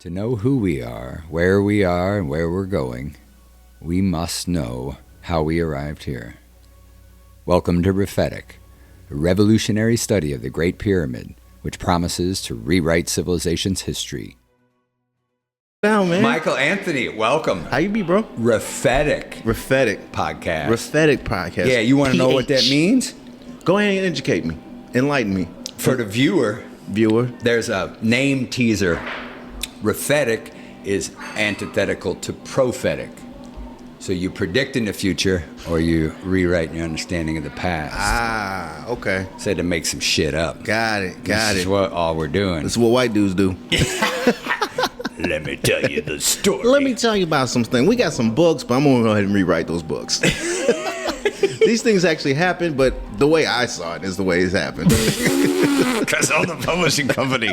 To know who we are, and where we're going, we must know how we arrived here. Welcome to REPHETIC, a revolutionary study of the Great Pyramid, which promises to rewrite civilization's history. Down, man. Mychael Anthony, welcome. How you be, bro? REPHETIC podcast. REPHETIC podcast. Yeah, you want to know what that means? Go ahead and educate me. Enlighten me. For the viewer, there's a name teaser. REPHETIC is antithetical to prophetic. So you predict in the future, or you rewrite your understanding of the past. Ah, okay. Said to make some shit up. Got it. This is what all we're doing. This is what white dudes do. Let me tell you the story. Let me tell you about something. We got some books, but I'm going to go ahead and rewrite those books. These things actually happened, but the way I saw it is the way it's happened. Because I'm the publishing company.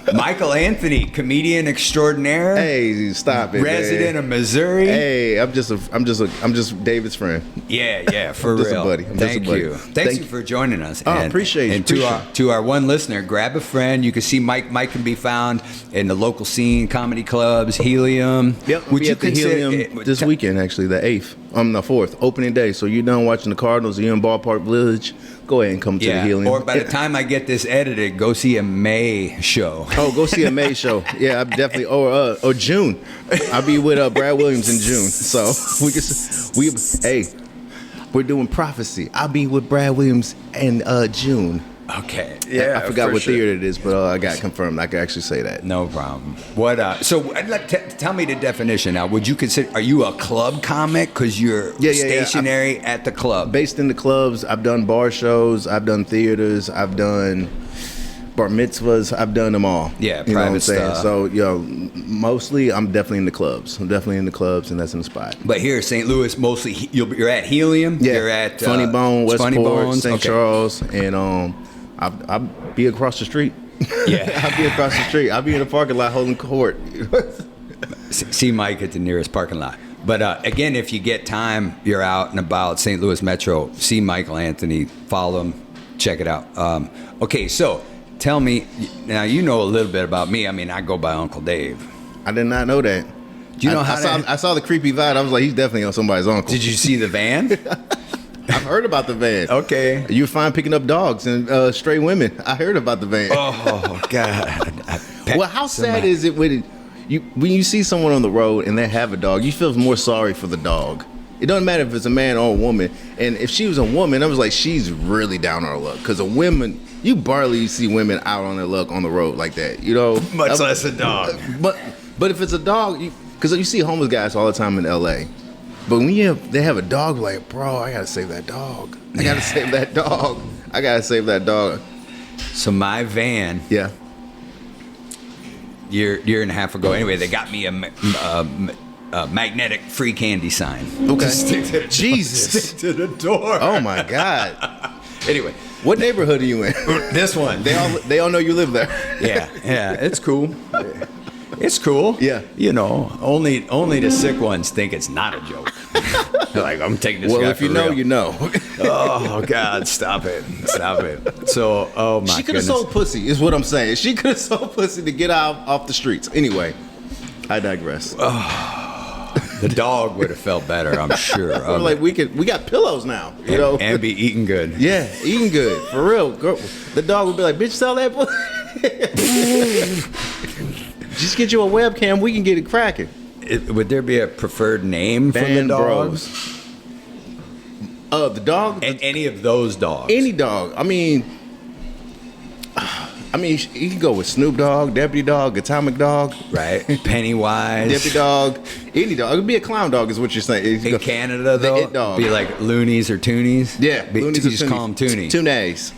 Mychael Anthony, comedian extraordinaire. Hey, stop it, resident man. of Missouri. Hey, I'm just David's friend. Yeah, for I'm just real. a buddy. Thank you. Thank you for joining us. Oh, appreciate it. And to our one listener, grab a friend. You can see Myke. Myke can be found in the local scene, comedy clubs, Helium. Yep, would you at the Helium this weekend, actually, the 8th. The 4th, opening day. So you're done watching the Cardinals, you're in Ballpark Village, go ahead and come to the Helium. Or by the time I get this edited, go see a May show. Oh, go see a May show. Yeah, I'm definitely. Or June. I'll be with Brad Williams in June. So we're doing prophecy. I'll be with Brad Williams in June. Okay. Yeah, I forgot what theater it is, but I got confirmed. I can actually say that. No problem. What? So, tell me the definition now. Would you consider? Are you a club comic? Because you're stationary at the club. Based in the clubs. I've done bar shows. I've done theaters. I've done bar mitzvahs. I've done them all. Yeah, you private stuff. So, mostly I'm definitely in the clubs. And that's in the spot. But here, St. Louis, mostly you're at Helium. Yeah. You're at Funny Bone, Westport, St. Okay. Charles, and I'll be across the street. Yeah. I'll be across the street. I'll be in the parking lot holding court. See Myke at the nearest parking lot. But again, if you get time, you're out and about, St. Louis Metro, see Mychael Anthony, follow him, check it out. Okay, so tell me, now you know a little bit about me. I mean, I go by Uncle Dave. I did not know that. Do you know I saw the creepy vibe. I was like, he's definitely on somebody's uncle. Did you see the van? I've heard about the van. Okay. You find picking up dogs and stray women. I heard about the van. Oh, God. Well, how sad is it when you see someone on the road and they have a dog, you feel more sorry for the dog. It doesn't matter if it's a man or a woman. And if she was a woman, I was like, she's really down on her luck. Because a woman, you barely see women out on their luck on the road like that, Much less a dog. But if it's a dog, because you see homeless guys all the time in L.A., but when they have a dog, like, bro, I gotta save that dog. I gotta save that dog. So my van, yeah, year and a half ago. Anyway, they got me a magnetic free candy sign. Okay, Stick to the door. Oh my God. Anyway, what neighborhood are you in? This one. They all know you live there. Yeah, it's cool. It's cool. Yeah. Only the sick ones think it's not a joke. Like, I'm taking this guy for real. Well, if you know, you know. Oh, God, stop it. So, oh, my goodness. She could have sold pussy, is what I'm saying. She could have sold pussy to get out off the streets. Anyway, I digress. The dog would have felt better, I'm sure. We're like, we got pillows now, and be eating good. Yeah, eating good, for real. Girl, the dog would be like, bitch, sell that pussy. Just get you a webcam, we can get it cracking. Would there be a preferred name for the dogs? The dog? Any of those dogs? Any dog. I mean, you can go with Snoop Dogg, Deputy Dog, Atomic Dog. Right. Pennywise. Deputy Dog. Any dog. It would be a clown dog is what you're saying. In Canada, though? It dog. Be like Loonies or Toonies? Yeah. Loonies you just call them Toonies. Toonies.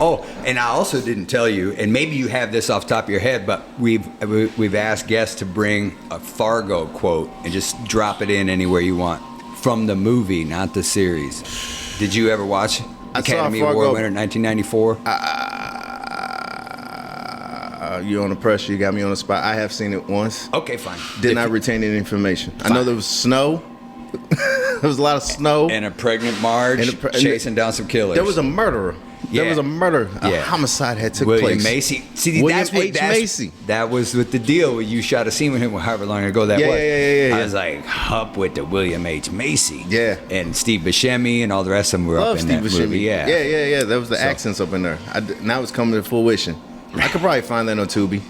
Oh, and I also didn't tell you, and maybe you have this off the top of your head, but we've asked guests to bring a Fargo quote and just drop it in anywhere you want from the movie, not the series. Did you ever watch Academy Award winner 1994? You're on the pressure. You got me on the spot. I have seen it once. Okay, fine. Did not retain any information. Fine. I know there was snow. There was a lot of snow. And a pregnant Marge chasing down some killers. There was a murderer. There was a murder, a Yeah. homicide had took William place. Macy. See, William that's what H. that's, Macy. That was with the deal. You shot a scene with him however long ago that Yeah, was. yeah. I was like, up with the William H. Macy. Yeah. And Steve Buscemi and all the rest of them were Love up in Steve that Buscemi. movie. Yeah. Yeah. That was the accents up in there. Now it's coming to fruition. I could probably find that on Tubi.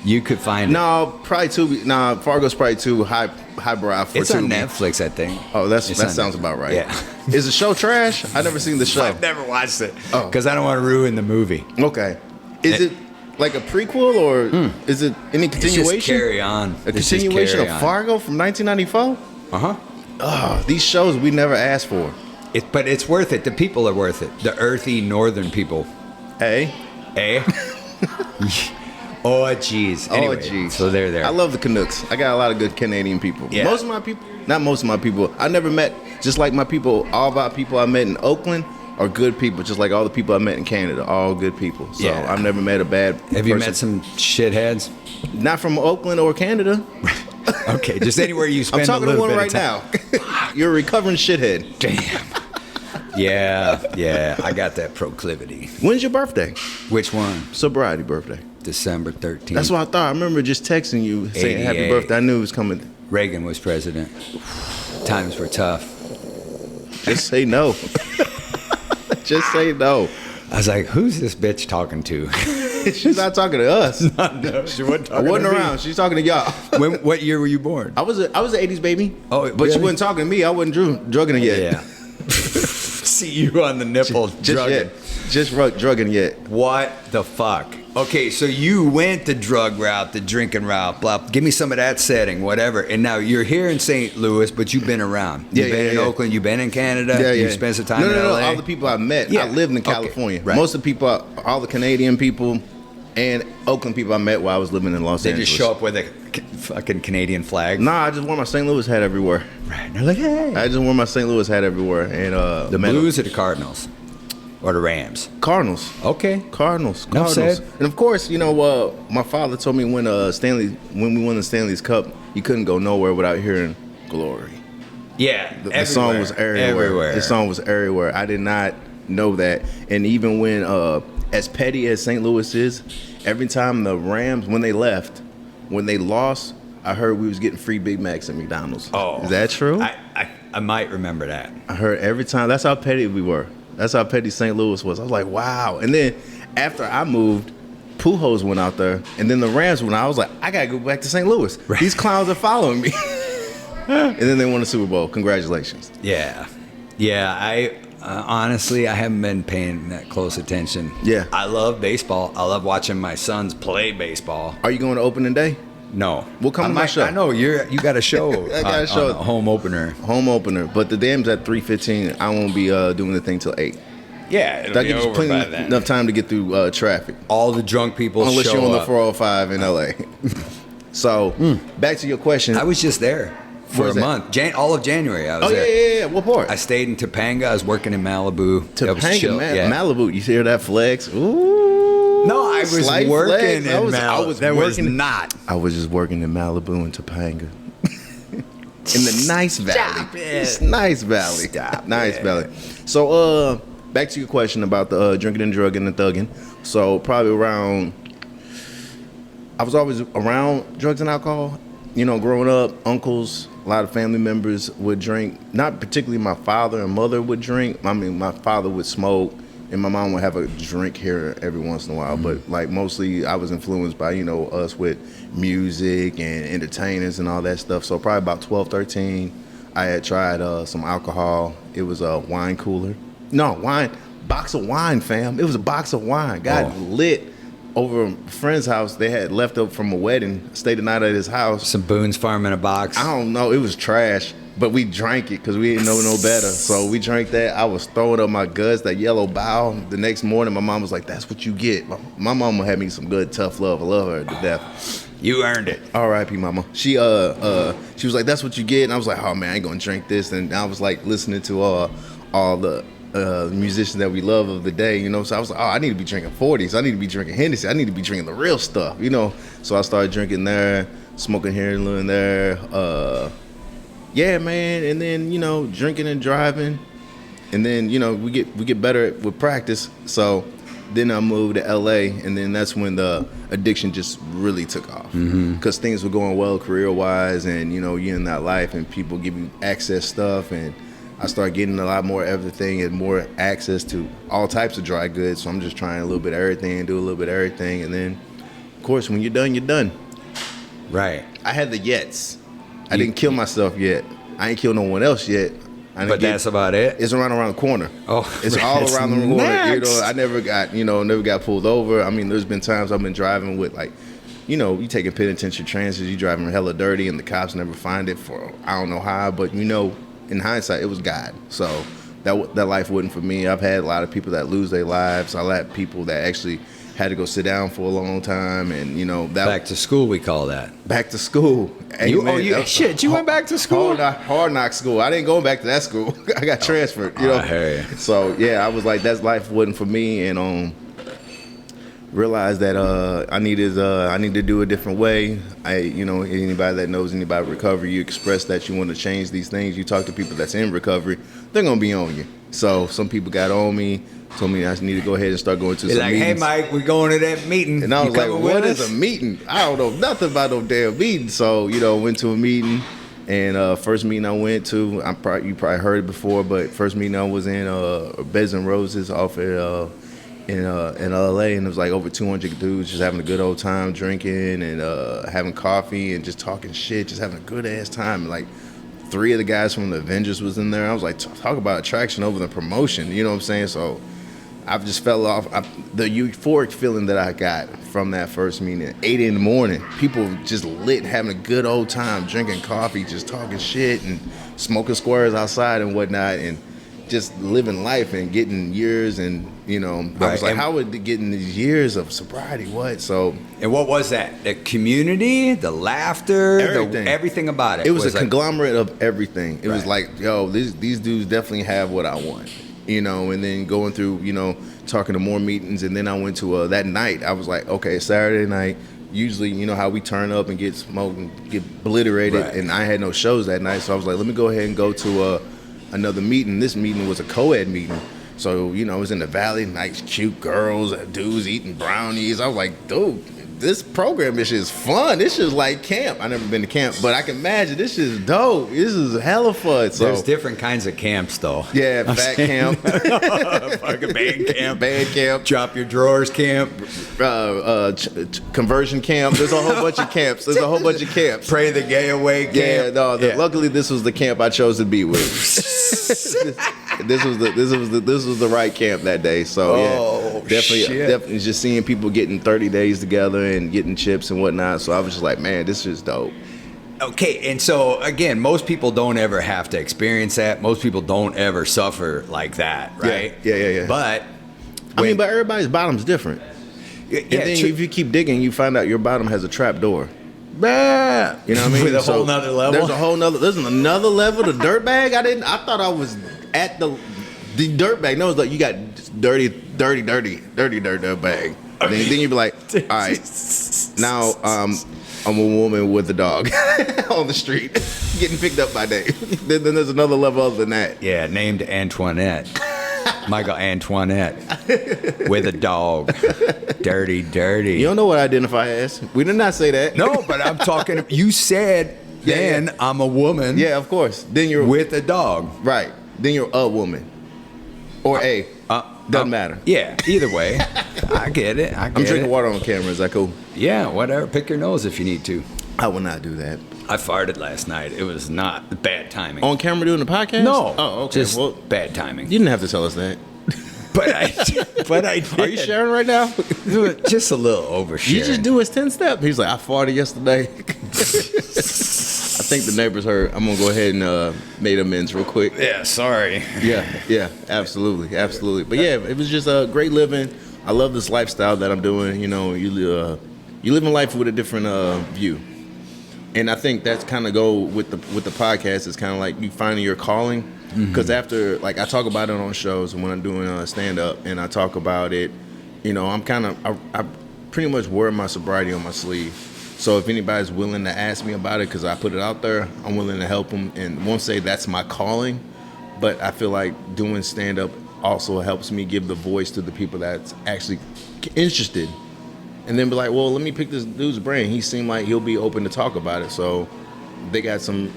You could find it. No, probably Tubi. Nah, Fargo's probably too highbrow for It's Tubi. on Netflix, I think. Oh, that It's on sounds Netflix. about right. Yeah. Is the show trash? I never seen the show. I've never watched it Oh. because I don't want to ruin the movie. Okay. Is it like a prequel or is it any It's continuation? just carry on. A continuation of Fargo from 1994? Uh-huh. Oh, these shows we never asked for. But it's worth it. The people are worth it. The earthy northern people. Hey. Eh? Oh, jeez. Anyway, Oh, geez. so they're there. I love the Canucks. I got a lot of good Canadian people. Yeah. Most of my people, not most of my people, I never met, just like my people, all of our people I met in Oakland are good people, just like all the people I met in Canada, all good people. So Yeah. I've never met a bad Have you person. met some shitheads? Not from Oakland or Canada. Okay, just anywhere you spend I'm talking a to little one bit right of time. now. You're a recovering shithead. Damn. Yeah, I got that proclivity. When's your birthday? Which one? Sobriety birthday. December 13th. That's what I thought. I remember just texting you saying happy 88. birthday. I knew it was coming. Reagan was president. Times were tough. Just say no. Just say no. I was like, who's this bitch talking to? She's not talking to us. No, she wasn't I wasn't around. She's talking to y'all. What year were you born? I was an 80s baby. Oh, but she really? wasn't talking to me. I wasn't drugging her yet. Yeah. See you on the nipple Just drugging. yet. Just drugging yet. What the fuck? Okay, so you went the drug route, the drinking route, blah. Give me some of that setting, whatever. And now you're here in St. Louis, but you've been around. You've been in Oakland, you've been in Canada, you spent some time in LA. All the people I met, Yeah. I lived in Okay, California. right. Most of the people, all the Canadian people and Oakland people I met while I was living in Los They Angeles. just show up with a fucking Canadian flag. Nah, I just wore my St. Louis hat everywhere. Right. And they're like, hey. I just wore my St. Louis hat everywhere. And The met Blues or the Cardinals? Or the Rams? Cardinals. Okay. Cardinals. Enough Cardinals. said. And of course, you know, my father told me when we won the Stanley's Cup, you couldn't go nowhere without hearing "Glory." Yeah. The song was everywhere. The song was everywhere. I did not know that. And even when, as petty as St. Louis is, every time the Rams, when they left, when they lost, I heard we was getting free Big Macs at McDonald's. Oh. Is that true? I might remember that. I heard every time. That's how petty we were. That's how petty St. Louis was. I was like, wow. And then after I moved, Pujols went out there, and then the Rams went out. I was like, I gotta go back to St. Louis. Right. These clowns are following me. And then they won the Super Bowl. Congratulations. Yeah. I honestly, I haven't been paying that close attention. Yeah. I love baseball. I love watching my sons play baseball. Are you going to opening day? No. Well, come to my show. I know you got a show. I got a show. On a home opener. Home opener, but the game's at 3:15. I won't be doing the thing till 8. Yeah, it'll That be gives you over by plenty then. enough time to get through traffic. All the drunk people Unless show you're on the up. 405 in LA. So back to your question. I was just there for Where's a that? month. All of January, I was there. Yeah. What part? I stayed in Topanga. I was working in Malibu. That was chill. Topanga, Yeah. Malibu. You hear that flex? Ooh. No, I was Slight working flex. in I Malibu. was That was working. not. I was just working in Malibu and Topanga. In the nice valley. Stop it. It's nice valley. Stop nice it. valley. So back to your question about the drinking and drugging and thugging. So probably around, I was always around drugs and alcohol. You know, growing up, uncles, a lot of family members would drink. Not particularly my father and mother would drink. I mean, my father would smoke, and my mom would have a drink here every once in a while. But like mostly, I was influenced by, you know, us with music and entertainers and all that stuff. So probably about 12, 13, I had tried some alcohol. It was a wine cooler. No, box of wine, fam. It was a box of wine. Got lit over a friend's house. They had left up from a wedding. Stayed the night at his house. Some Boone's Farm in a box. I don't know. It was trash, but we drank it because we didn't know no better. So we drank that. I was throwing up my guts, that yellow bowel. The next morning, my mom was like, "That's what you get." My mama had me some good tough love. I love her to death. You earned it. R.I.P. Mama. She was like, "That's what you get," and I was like, "Oh man, I ain't gonna drink this." And I was like listening to all the musicians that we love of the day, you know. So I was like, oh, I need to be drinking 40s. I need to be drinking Hennessy. I need to be drinking the real stuff, you know. So I started drinking there, smoking here and living there. Yeah, man. And then, you know, drinking and driving. And then, we get better with practice. So then I moved to LA, and then that's when the addiction just really took off. Because things were going well career-wise, and, you're in that life, and people give you access stuff, and I started getting a lot more everything and more access to all types of dry goods. So I'm just trying a little bit of everything, do a little bit of everything. And then, of course, when you're done, you're done. Right. I had the yets. I didn't kill myself yet. I ain't killed no one else yet. But that's about it? It's around the corner. Oh, it's all around the corner. I never got pulled over. I mean, there's been times I've been driving with, like, you taking penitentiary transfers, you driving hella dirty, and the cops never find it for, I don't know how, but in hindsight, it was God. So that life wasn't for me. I've had a lot of people that lose their lives. I had people that actually had to go sit down for a long time, and that back to school, we call that. Back to school. You went back to school? Hard knock school. I didn't go back to that school. I got transferred. I hear you. So yeah, I was like, that life wasn't for me, and realized that I needed to do a different way. Anybody that knows anybody with recovery, you express that you want to change these things. You talk to people that's in recovery, they're gonna be on you. So some people got on me, told me I need to go ahead and start going to some meetings. Hey Mike, we're going to that meeting. And I was like, what is a meeting? I don't know nothing about no damn meeting. So went to a meeting, and first meeting I went to, you probably heard it before, but first meeting I was in Beds and Roses off at in LA, and it was like over 200 dudes just having a good old time, drinking and having coffee and just talking shit, just having a good ass time. Like 3 of the guys from the Avengers was in there. I was like, talk about attraction over the promotion, you know what I'm saying? So I've just fell off. The euphoric feeling that I got from that first meeting at 8 in the morning, people just lit, having a good old time, drinking coffee, just talking shit and smoking squares outside and whatnot, and just living life and getting years. And I was like, how would getting these years of sobriety, what? So, and what was that? The community, the laughter, everything about it. It was a conglomerate of everything. It was like, yo, these dudes definitely have what I want. And then going through, talking to more meetings. And then I went to that night. I was like, okay, Saturday night, usually, how we turn up and get smoked and get obliterated. Right. And I had no shows that night. So I was like, let me go ahead and go to another meeting. This meeting was a co-ed meeting. So, I was in the valley, nice, cute girls, dudes eating brownies. I was like, dude, this program, this shit is fun. This shit is like camp. I never been to camp, but I can imagine this shit is dope. This is hella fun. So, there's different kinds of camps, though. Yeah, fat camp. Fucking band camp. Band camp. Drop your drawers camp. Conversion camp. There's a whole bunch of camps. Pray the gay away camp. Yeah, no. Luckily, this was the camp I chose to be with. This was the right camp that day. So definitely just seeing people getting 30 days together and getting chips and whatnot. So I was just like, man, this is dope. Okay, and so again, most people don't ever have to experience that. Most people don't ever suffer like that, right? Yeah. But but everybody's bottom's different. And then if you keep digging, you find out your bottom has a trap door. You know what I mean? With a whole nother level. There's another level. The dirt bag. I thought I was at the dirt bag. No, it's like you got dirty dirt bag. And then you'd be like, all right, now I'm a woman with a dog on the street getting picked up by Dave. Then there's another level other than that. Yeah, named Antoinette. Mychael Antoinette with a dog. Dirty. You don't know what I identify as. We did not say that. No, but I'm talking. You said then I'm a woman. Yeah, of course. Then you're with a dog. Right. Then you're a woman. Or a. Doesn't matter. Yeah, either way. I get it. I'm drinking water on camera. Is that cool? Yeah, whatever. Pick your nose if you need to. I will not do that. I farted last night. It was not bad timing. On camera doing the podcast? No. Oh, okay. Just bad timing. You didn't have to tell us that. But I did. Are you sharing right now? Just a little oversharing. You just do his 10-step. He's like, I farted yesterday. I think the neighbors heard. I'm going to go ahead and make amends real quick. Yeah, sorry. Yeah, absolutely. But yeah, it was just a great living. I love this lifestyle that I'm doing. You live in life with a different view. And I think that's kind of go with the podcast. It's kind of like you finding your calling. Because after, like, I talk about it on shows and when I'm doing stand-up and I talk about it, I pretty much wear my sobriety on my sleeve. So if anybody's willing to ask me about it, because I put it out there, I'm willing to help them. And won't say that's my calling, But I feel like doing stand-up also helps me give the voice to the people that's actually interested. And then be like, well, let me pick this dude's brain. He seemed like he'll be open to talk about it. So they got some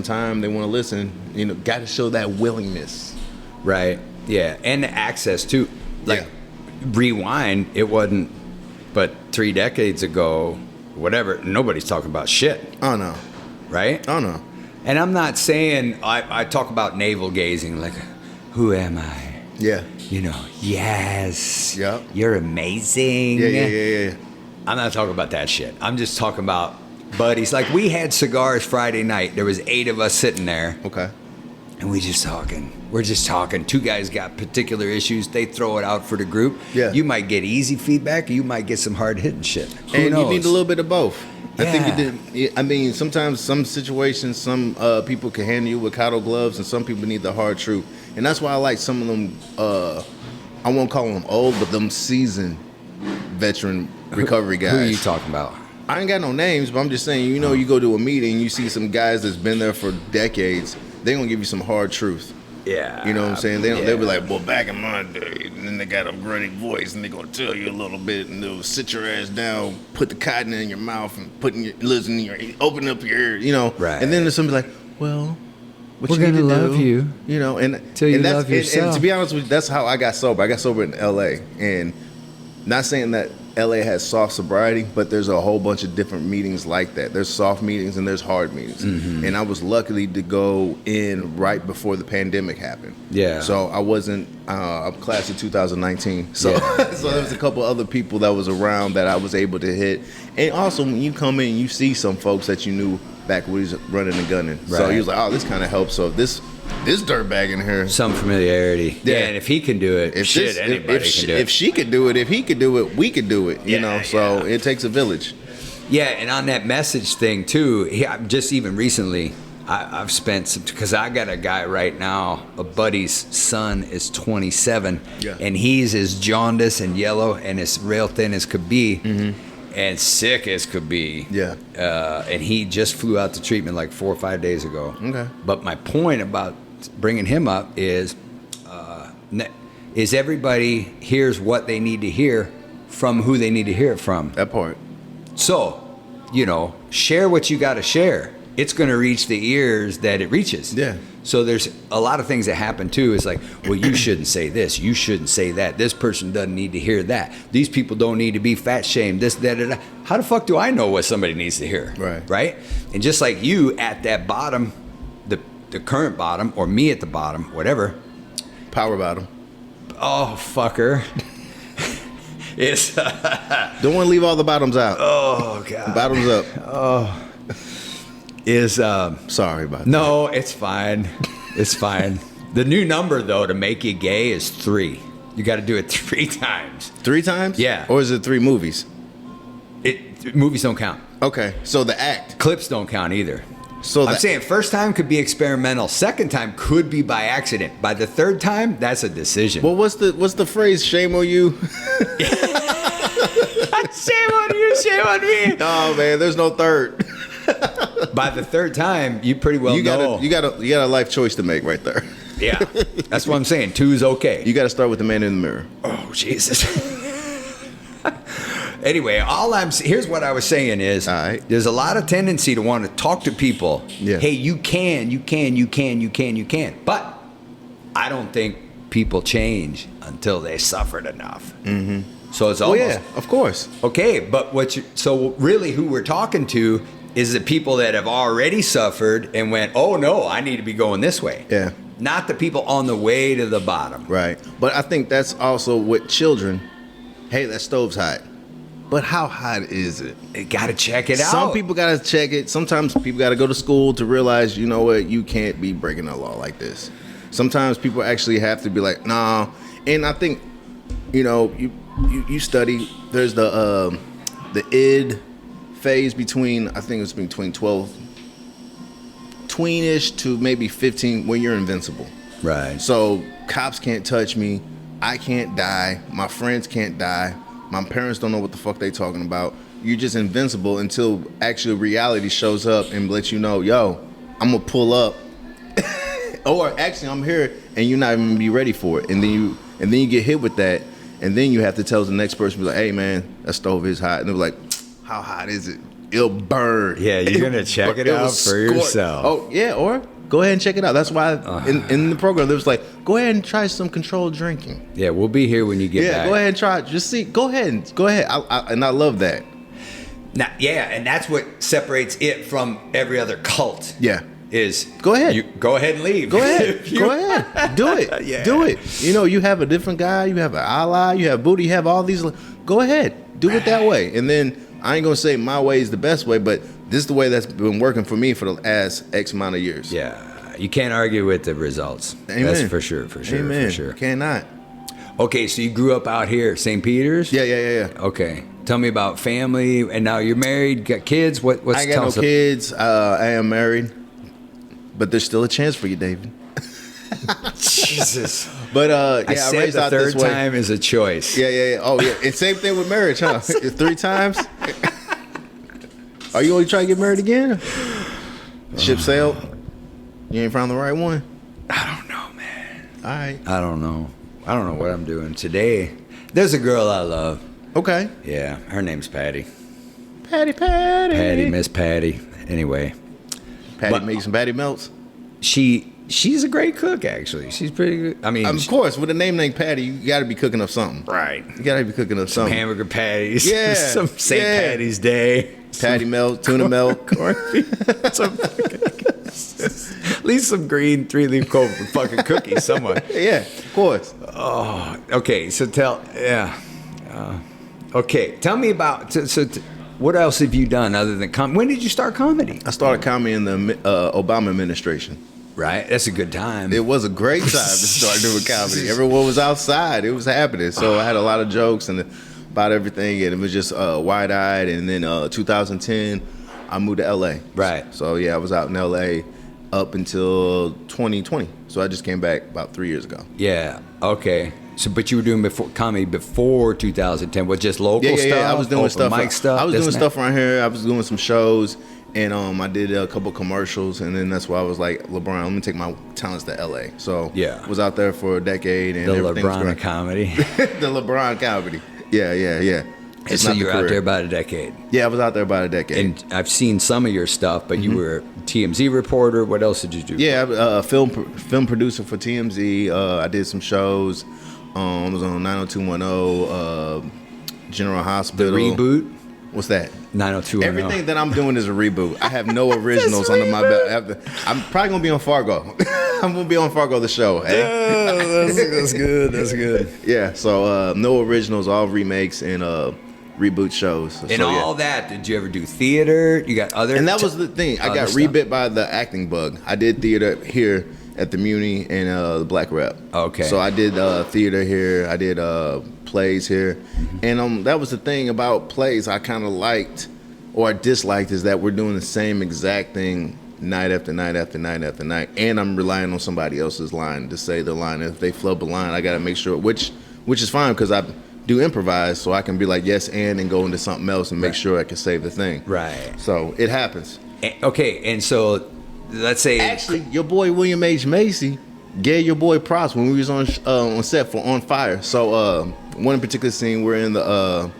time, they want to listen. You know, got to show that willingness. Right. Yeah. And the access too. Like, rewind, it wasn't but 3 decades ago, whatever, nobody's talking about shit. Oh, no. Right? Oh, no. And I'm not saying, I talk about navel gazing, like, who am I? Yeah. You know, yes. Yep. You're amazing. Yeah. I'm not talking about that shit. I'm just talking about buddies. Like, we had cigars Friday night. There was 8 of us sitting there. Okay. And we just talking. We're just talking. 2 guys got particular issues. They throw it out for the group. Yeah. You might get easy feedback, or you might get some hard-hitting shit. Who knows? You need a little bit of both. Yeah. I think you did. I mean, sometimes some situations, some people can handle you with cotton gloves, and some people need the hard truth. And that's why I like some of them, I won't call them old, but them seasoned veteran recovery guys. Who are you talking about? I ain't got no names, but I'm just saying, you know, you go to a meeting, you see some guys that's been there for decades, they gonna give you some hard truth. Yeah. You know what I'm saying? They'll be like, well, back in my day, and then they got a grunting voice, and they're gonna tell you a little bit, and they'll sit your ass down, put the cotton in your mouth, and putting your listen in your ear, open up your ear, you know. Right. And then there's somebody like, well, what we're you need gonna to love do, you, you know, and till you that's, love yourself. And to be honest with you, that's how I got sober. I got sober in L.A. and not saying that L.A. has soft sobriety, but there's a whole bunch of different meetings like that. There's soft meetings and there's hard meetings. Mm-hmm. And I was lucky to go in right before the pandemic happened. Yeah. So I wasn't, I'm class of 2019. So, there was a couple other people that was around that I was able to hit. And also when you come in, you see some folks that you knew back when he was running and gunning. Right. So he was like, oh, this kind of helps. So this dirtbag in here. Some familiarity. Yeah, and if he can do it, anybody can do it. If she could do it, if he could do it, we could do it. You know, so it takes a village. Yeah, and on that message thing too, just even recently, I've spent some, because I got a guy right now, a buddy's son is 27, and he's as jaundiced and yellow and as real thin as could be. Mm-hmm. And sick as could be. Yeah. And he just flew out to treatment like 4 or 5 days ago. Okay. But my point about bringing him up is everybody hears what they need to hear from who they need to hear it from. That part. So, you know, share what you got to share. It's going to reach the ears that it reaches. Yeah. So there's a lot of things that happen too. It's like, well, you shouldn't say this. You shouldn't say that. This person doesn't need to hear that. These people don't need to be fat shamed. This, that. How the fuck do I know what somebody needs to hear? Right. Right. And just like you at that bottom, the current bottom, or me at the bottom, whatever. Power bottom. Oh, fucker. It's don't want to leave all the bottoms out. Oh God. Bottoms up. Oh. Is sorry about that. No, it's fine. It's fine. The new number though to make you gay is 3. You got to do it 3 times. 3 times? Yeah. Or is it 3 movies? Movies don't count. Okay, so the act. Clips don't count either. So I'm saying first time could be experimental. Second time could be by accident. By the 3rd time, that's a decision. Well, what's the phrase? Shame on you. Shame on you. Shame on me. Oh man, there's no 3rd. By the 3rd time, you pretty well know. You got a life choice to make right there. Yeah, that's what I'm saying. 2 is okay. You got to start with the man in the mirror. Oh Jesus. Anyway, here's what I was saying is, there's a lot of tendency to want to talk to people. Yeah. Hey, you can. But I don't think people change until they suffered enough. Mm-hmm. So it's almost. Oh yeah, of course. Okay, but so really, who we're talking to is the people that have already suffered and went, oh no, I need to be going this way. Yeah. Not the people on the way to the bottom. Right. But I think that's also with children. Hey, that stove's hot. But how hot is it? You got to check it out. Some people got to check it. Sometimes people got to go to school to realize, you know what, you can't be breaking the law like this. Sometimes people actually have to be like, nah. And I think, you know, you study, there's the id phase between, I think it's between 12, tweenish to maybe 15, when you're invincible. Right. So cops can't touch me. I can't die. My friends can't die. My parents don't know what the fuck they talking about. You're just invincible until actual reality shows up and lets you know, yo, I'm gonna pull up Or actually, I'm here and you're not even be ready for it, and then you get hit with that, and then you have to tell the next person, be like, hey man, that stove is hot, and they're like, how hot is it? It'll burn. Yeah, you're gonna check it out for yourself. Oh yeah, or go ahead and check it out. That's why in the program there was like, go ahead and try some controlled drinking. Yeah, we'll be here when you get back. Yeah, go ahead and try it. Just see. Go ahead. And I love that. Now, yeah, and that's what separates it from every other cult. Yeah. Is go ahead. You go ahead and leave. Go ahead. Go ahead. Do it. Yeah. Do it. You know, you have a different guy, you have an ally, you have Booty, you have all these. Go ahead. Do it that way. And then I ain't gonna say my way is the best way, but this is the way that's been working for me for the last X amount of years. Yeah. You can't argue with the results. Amen. That's for sure. Amen. For sure. Cannot. Okay, so you grew up out here, St. Peter's? Yeah. Okay. Tell me about family, and now you're married, got kids. What's I ain't got no kids. I am married, but there's still a chance for you, David. Jesus. But I yeah, I said raised the out this third way. time is a choice. Yeah. Oh yeah. And same thing with marriage, huh? 3 times. Are you only trying to get married again? Ship sailed. You ain't found the right one. I don't know, man. All right. I don't know what I'm doing today. There's a girl I love. Okay. Yeah, her name's Patty. Patty. Miss Patty. Anyway, Patty makes some patty melts. She's a great cook, actually. She's pretty good. I mean, of course, with a name named Patty, you got to be cooking up something. Right. You got to be cooking up some something. Hamburger patties. Yeah. Some St. Patty's Day. Patty melt, tuna melt, corned beef. At least some green 3-leaf clover fucking cookies somewhere. Yeah, of course. Oh, okay. So okay. Tell me about. What else have you done other than comedy? When did you start comedy? I started comedy in the Obama administration. Right. That's a good time. It was a great time to start doing comedy. Everyone was outside. It was happening. So I had a lot of jokes and about everything, and it was just wide-eyed. And then 2010, I moved to LA. Right. So yeah, I was out in LA up until 2020. So I just came back about 3 years ago. Yeah. Okay. So, but you were doing comedy before 2010. Was just local stuff? Yeah. I was doing stuff. Mike stuff. I was doing stuff around here. I was doing some shows, and I did a couple commercials, and then that's why I was like, LeBron, let me take my talents to LA. So yeah, was out there for a decade, and the everything was LeBron great. comedy. The LeBron comedy. Yeah. And so you were out there about a decade. Yeah, I was out there about a decade. And I've seen some of your stuff, but you were a TMZ reporter. What else did you do? Yeah, a film producer for TMZ. I did some shows. I was on 90210, General Hospital. The reboot? What's that? 90210. Everything that I'm doing is a reboot. I have no originals under my belt. I'm probably going to be on Fargo. I'm going to be on Fargo the show. Hey? That's good. That's good. Yeah, so no originals, all remakes and reboot shows. And all that, did you ever do theater? You got other... And that was the thing. I got rebit by the acting bug. I did theater here at the Muni and the Black Rep. Okay. So I did theater here. I did plays here. And that was the thing about plays I kind of liked or disliked is that we're doing the same exact thing night after night after night after night. And I'm relying on somebody else's line to say the line. If they flub a line, I got to make sure, which is fine because I do improvise, so I can be like yes and go into something else and make sure I can save the thing. Right. So it happens. Okay, and so let's say actually your boy William H. Macy gave your boy props when we was on set for On Fire. So one particular scene we're in the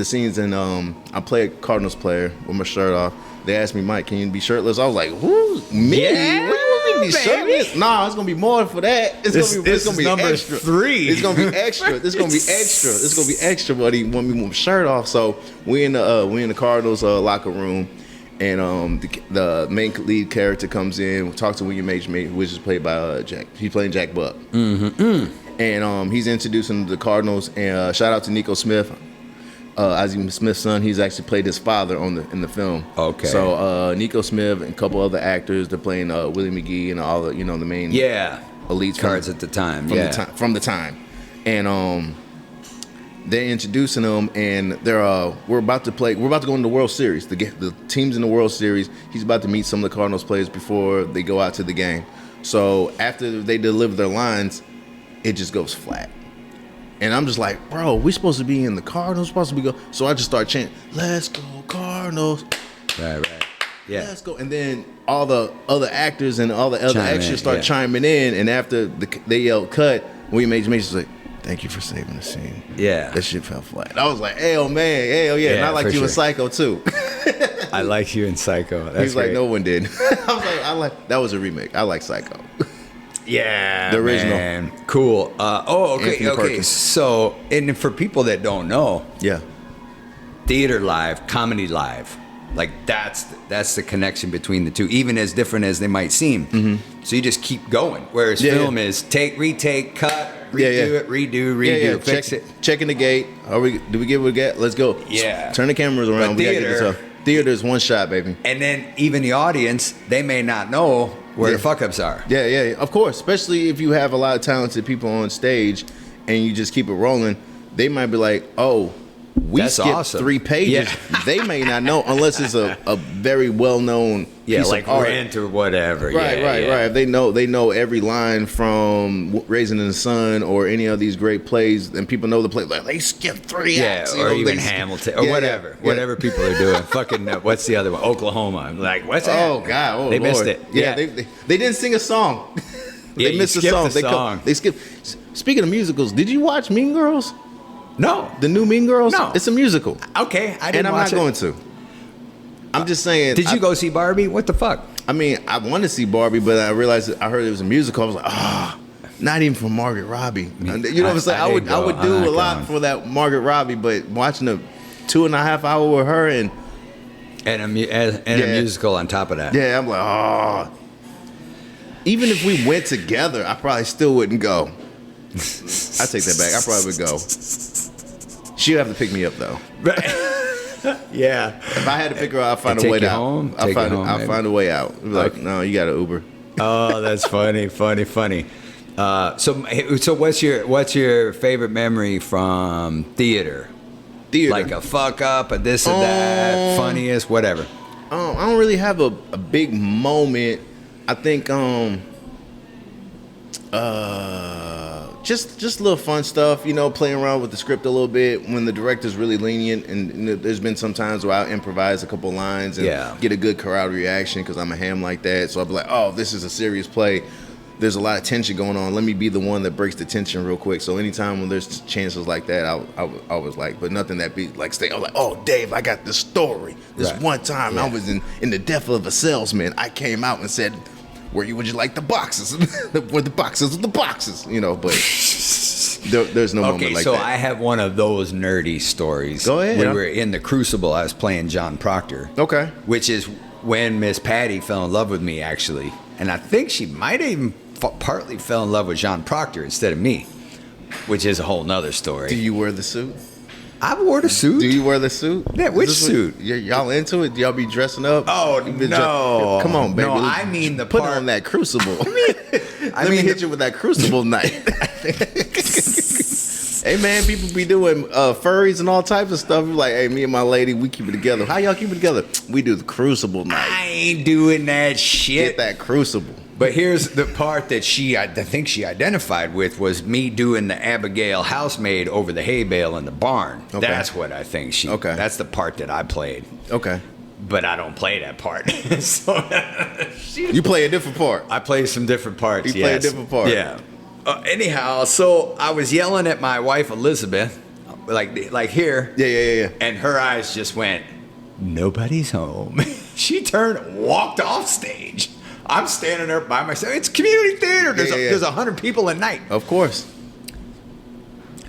scenes and I play a Cardinals player with my shirt off. They asked me, Mike, can you be shirtless? I was like, who? Me? Yeah, what do you want me to be shirtless? Nah, it's gonna be more for that. It's gonna be number extra. 3. It's gonna be extra. This gonna be extra. This gonna be extra, but he want me with my shirt off. So we in the Cardinals locker room, and the main lead character comes in. We talk to William H. Macy, which is played by Jack. He's playing Jack Buck. And he's introducing the Cardinals. And shout out to Nico Smith. Ozzie Smith's son, he's actually played his father in the film. Okay. So Nico Smith and a couple other actors, they're playing Willie McGee and all the the main elites cards at the time. From the time, and they're introducing them, and we're about to go into the World Series. The team's in the World Series. He's about to meet some of the Cardinals players before they go out to the game. So after they deliver their lines, it just goes flat. And I'm just like, bro, we supposed to be in the Cardinals, So I just start chanting, let's go Cardinals. Right. Yeah. Let's go. And then all the other actors and all the other extras start chiming in. And after they yell cut, we Mace's like, thank you for saving the scene. Yeah. That shit fell flat. I was like, hey, oh man, hey, oh yeah. And I liked you in Psycho too. I liked you in Psycho. That's He's like, no one did. I was like, that was a remake. I like Psycho. Yeah, the original. Man. Cool. Okay. Anthony Perkins. So, and for people that don't know, yeah, theater live, comedy live, like that's the connection between the two, even as different as they might seem. Mm-hmm. So you just keep going. Whereas film is take, retake, cut, redo, fix it. Checking the gate. Do we get what we get? Let's go. Yeah. Turn the cameras around. But theater, theater is one shot, baby. And then even the audience, they may not know where the fuck ups are. Yeah, of course. Especially if you have a lot of talented people on stage and you just keep it rolling, they might be like, oh, we skipped 3 pages. Yeah. They may not know unless it's a very well known piece like of art. Rent or whatever. Right. If they know every line from Raisin in the Sun or any of these great plays, and people know the play. Like they skipped 3 acts, or even Hamilton or whatever people are doing. Fucking what's the other one? Oklahoma. I'm like, what's that? Oh God, they missed it. Yeah, they didn't sing a song. They missed the song. They skipped. Speaking of musicals, did you watch Mean Girls? No. The new Mean Girls? No. It's a musical. Okay, I didn't watch it. And I'm not going to. I'm just saying. Did you go see Barbie? What the fuck? I mean, I wanted to see Barbie, but I realized I heard it was a musical. I was like, not even for Margaret Robbie. You know what I'm saying? I would do a lot for that Margaret Robbie, but watching a 2.5 hour with her and a musical on top of that. Yeah, I'm like, Even if we went together, I probably still wouldn't go. I take that back. I probably would go. She'll have to pick me up though. Yeah. If I had to pick her up, I'd find a way out. I'll find a way out. Be like, no, you got to Uber. Oh, that's funny. So what's your favorite memory from theater? Like a fuck up, a this or that, funniest, whatever. I don't really have a big moment. I think just little fun stuff, playing around with the script a little bit when the director's really lenient, and there's been some times where I'll improvise a couple lines and get a good crowd reaction because I'm a ham like that. So I'll be like, oh, this is a serious play. There's a lot of tension going on. Let me be the one that breaks the tension real quick. So anytime when there's chances like that, I was like, but nothing that be like, I was like, oh, Dave, I got this story. This one time I was in the death of a salesman. I came out and said, would you like the boxes? Where the boxes are the boxes, but there's no moment like that. Okay, so I have one of those nerdy stories. Go ahead. We were in the Crucible. I was playing John Proctor. Okay. Which is when Miss Patty fell in love with me, actually. And I think she might have even partly fell in love with John Proctor instead of me, which is a whole nother story. Do you wear the suit? I wore the suit. Do you wear the suit? Yeah, which suit? Y'all into it? Do y'all be dressing up? Oh, no. Come on, baby. No, I mean the put part. on that Crucible. Let me hit you with that Crucible night. Hey, man, people be doing furries and all types of stuff. Like, hey, me and my lady, we keep it together. How y'all keep it together? We do the Crucible night. I ain't doing that shit. Get that Crucible. But here's the part that I think she identified with was me doing the Abigail housemaid over the hay bale in the barn. Okay. That's what I think that's the part that I played. Okay. But I don't play that part. So you play a different part. I play some different parts. You play a different part. Yeah. Anyhow, so I was yelling at my wife Elizabeth, like here. Yeah. And her eyes just went, nobody's home. She turned, walked off stage. I'm standing there by myself. It's community theater. There's 100 people a night. Of course.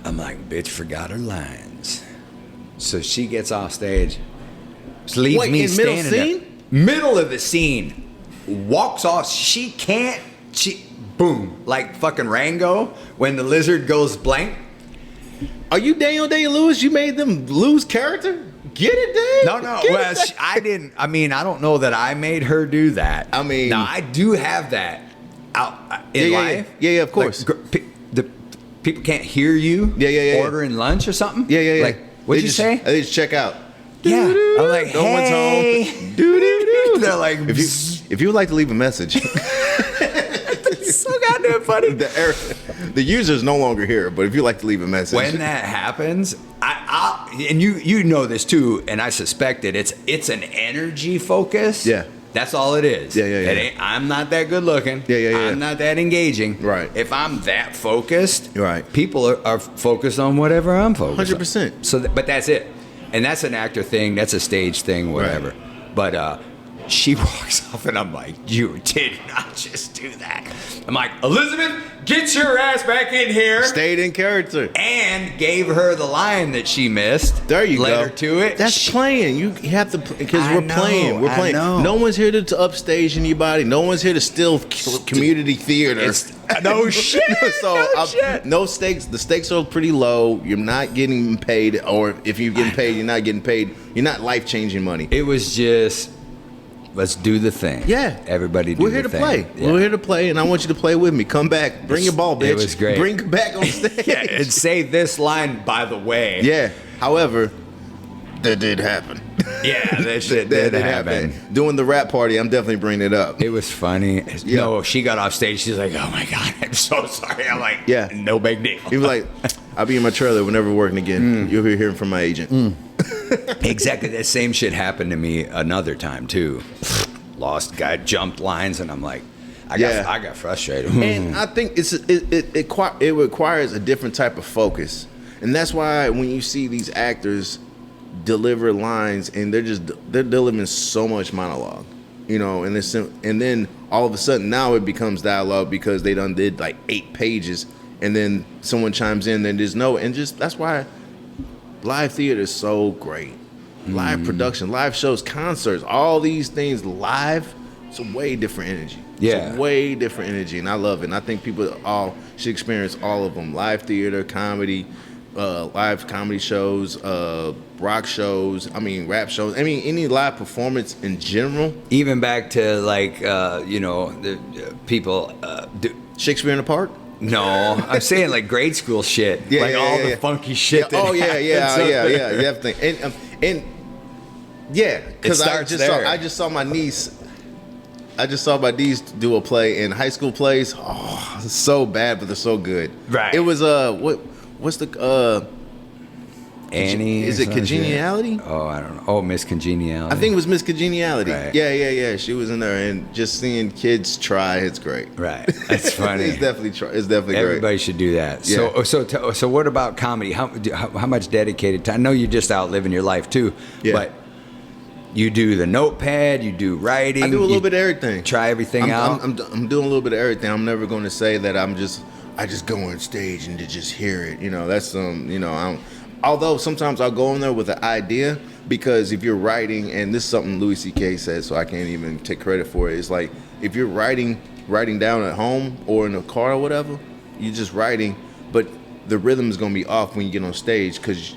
I'm like, bitch forgot her lines. So she gets off stage. Just leaves me standing there. Middle of the scene. Walks off. Boom. Like fucking Rango when the lizard goes blank. Are you Daniel Day-Lewis? You made them lose character? Get it, Dave? No. Well, I didn't. I mean, I don't know that I made her do that. I mean, now I do have that out in life. Yeah, of course. Like, the people can't hear you. Yeah. Ordering lunch or something. Yeah. Like, what'd you say? They just check out. Yeah. I'm like, no one's home. They're like, if you would like to leave a message. So goddamn that funny? The user's no longer here, but if you like to leave a message. When that happens, and you know this too, and I suspect it. It's an energy focus. Yeah. That's all it is. Yeah. I'm not that good looking. Yeah. I'm not that engaging. Right. If I'm that focused, right, people are focused on whatever I'm focused 100%. on. So, but that's it. And that's an actor thing. That's a stage thing, whatever. Right. But she walks off, and I'm like, you did not just do that. I'm like, Elizabeth, get your ass back in here. Stayed in character. And gave her the line that she missed. There you Led go. her to it. That's playing. You have to, because we're playing. We're playing. I know. No one's here to upstage anybody. No one's here to steal community theater. No shit. So no stakes. The stakes are pretty low. You're not getting paid, or if you're getting paid, you're not getting paid. You're not life-changing money. It was just, let's do the thing. Yeah. Everybody do We're here the to thing. play. Yeah. We're here to play, and I want you to play with me. Come back. Bring your ball, bitch. It was great. Bring it back on stage. Yeah, and say this line, by the way. Yeah. However, that did happen. Yeah, that shit did happen. Doing the rap party, I'm definitely bringing it up. It was funny. Yeah. No, she got off stage. She's like, oh my God, I'm so sorry. I'm like, yeah, no big deal. He was like, I'll be in my trailer. We're never working again. You'll be hearing from my agent. Exactly. That same shit happened to me another time too. Lost guy, jumped lines, and I'm like, I got frustrated. And I think it requires a different type of focus. And that's why when you see these actors deliver lines, and they're delivering so much monologue, you know, and then all of a sudden now it becomes dialogue because they done did like 8 pages, and then someone chimes in, then there's no, and just that's why live theater is so great. Live production, live shows, concerts, all these things live, it's a way different energy. Yeah. It's a way different energy, and I love it. And I think people all should experience all of them. Live theater, comedy, live comedy shows, rock shows, rap shows. Any live performance in general. Even back to like, the people Shakespeare in the Park? No, I'm saying like grade school shit. The funky shit. Yeah. Definitely. And yeah, because I just saw my niece do a play in high school plays. Oh, it's so bad, but they're so good. Right. It was what's the Annie? Is it Congeniality? Oh, I don't know. Oh, Miss Congeniality. I think it was Miss Congeniality. Right. Yeah. She was in there, and just seeing kids try, it's great. Right. That's funny. It's definitely great. Everybody should do that. Yeah. So what about comedy? How much dedicated time? I know you're just out living your life too, but you do the notepad, you do writing. I do a little bit of everything. Try everything out. I'm doing a little bit of everything. I'm never going to say that I just go on stage and to just hear it. You know, that's although sometimes I'll go in there with an idea, because if you're writing, and this is something Louis C.K. said, so I can't even take credit for it. It's like if you're writing down at home or in a car or whatever, you're just writing, but the rhythm is going to be off when you get on stage, because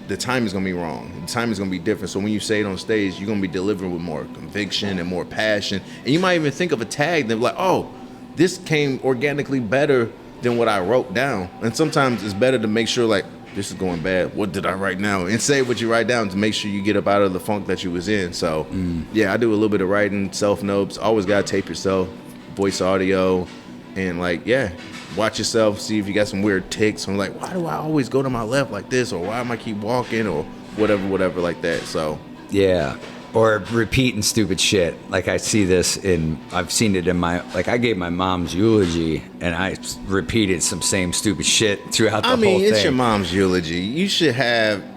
the time is going to be wrong. The time is going to be different. So when you say it on stage, you're going to be delivering with more conviction and more passion. And you might even think of a tag that like, oh, this came organically better than what I wrote down. And sometimes it's better to make sure like, this is going bad. What did I write now? And say what you write down to make sure you get up out of the funk that you was in. So yeah, I do a little bit of writing, self notes. Always gotta tape yourself, voice audio, and watch yourself, see if you got some weird tics. I'm like, why do I always go to my left like this, or why am I keep walking, or whatever like that. So yeah. Or repeating stupid shit. Like I've seen it in I gave my mom's eulogy, and I repeated some same stupid shit throughout the whole thing. It's your mom's eulogy.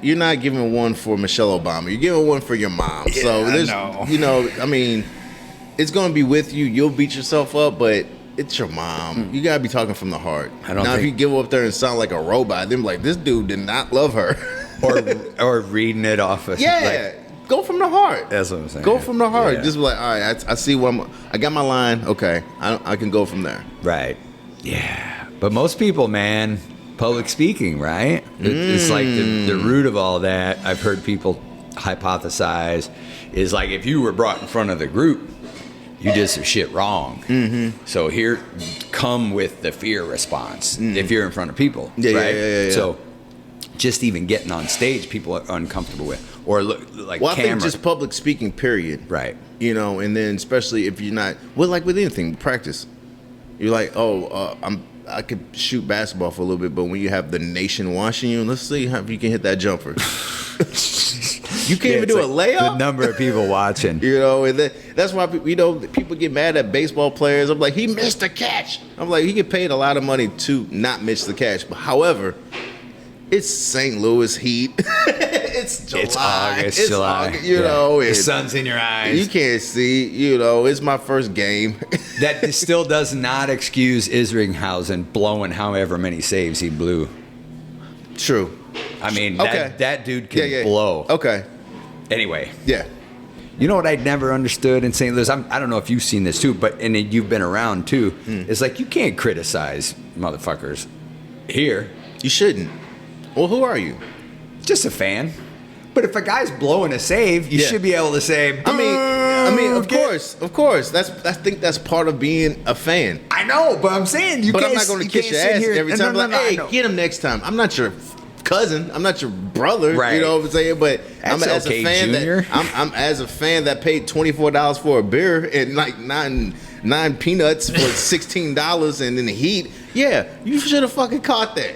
You're not giving one for Michelle Obama. You're giving one for your mom. Yeah, so there's, I it's going to be with you. You'll beat yourself up, but it's your mom. You got to be talking from the heart. If you go up there and sound like a robot, then like, this dude did not love her. or reading it off of go from the heart. That's what I'm saying. Go from the heart. Yeah. Just be like, all right, I see I got my line. Okay, I can go from there. Right. Yeah. But most people, man, public speaking, right? It's like the root of all that. I've heard people hypothesize is like if you were brought in front of the group, you did some shit wrong. Mm-hmm. So here, come with the fear response if you're in front of people. Right? Yeah. So just even getting on stage, people are uncomfortable with. Or like I camera. think just public speaking, period. Right. And then especially if you're not, with anything, practice. You're like, I could shoot basketball for a little bit, but when you have the nation watching you, let's see if you can hit that jumper. You can't even do a layup. The number of people watching. And that's why people get mad at baseball players. I'm like, he missed the catch. I'm like, he get paid a lot of money to not miss the catch. But however, it's St. Louis Heat. It's July. It's July. August, the sun's in your eyes. You can't see. It's my first game. That still does not excuse Isringhausen blowing however many saves he blew. True. I mean, that dude can blow. Okay. Anyway. Yeah. You know what I never understood in St. Louis? I don't know if you've seen this too, but you've been around too. It's like you can't criticize motherfuckers here. You shouldn't. Well, who are you? Just a fan. But if a guy's blowing a save, you should be able to say, I mean, of course. I think that's part of being a fan. I know, but I'm saying I'm not going to kiss your ass every time. Hey, get him next time. I'm not your cousin. I'm not your brother. Right. You know what I'm saying? But I'm as a fan Junior. I'm as a fan that paid $24 for a beer and like nine peanuts for $16 and in the heat. Yeah, you should have fucking caught that.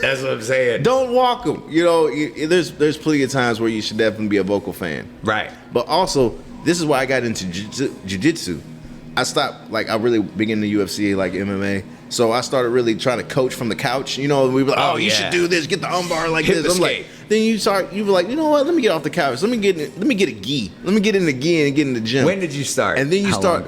That's what I'm saying. Don't walk them. There's plenty of times where you should definitely be a vocal fan. Right. But also, this is why I got into jiu-jitsu. I stopped, I really big into UFC, like MMA. So I started really trying to coach from the couch. We were like, you should do this, get the armbar like this. I'm like, then you were like, you know what? Let me get off the couch. Let me get a gi. Let me get in the gi and get in the gym. When did you start? And then you start.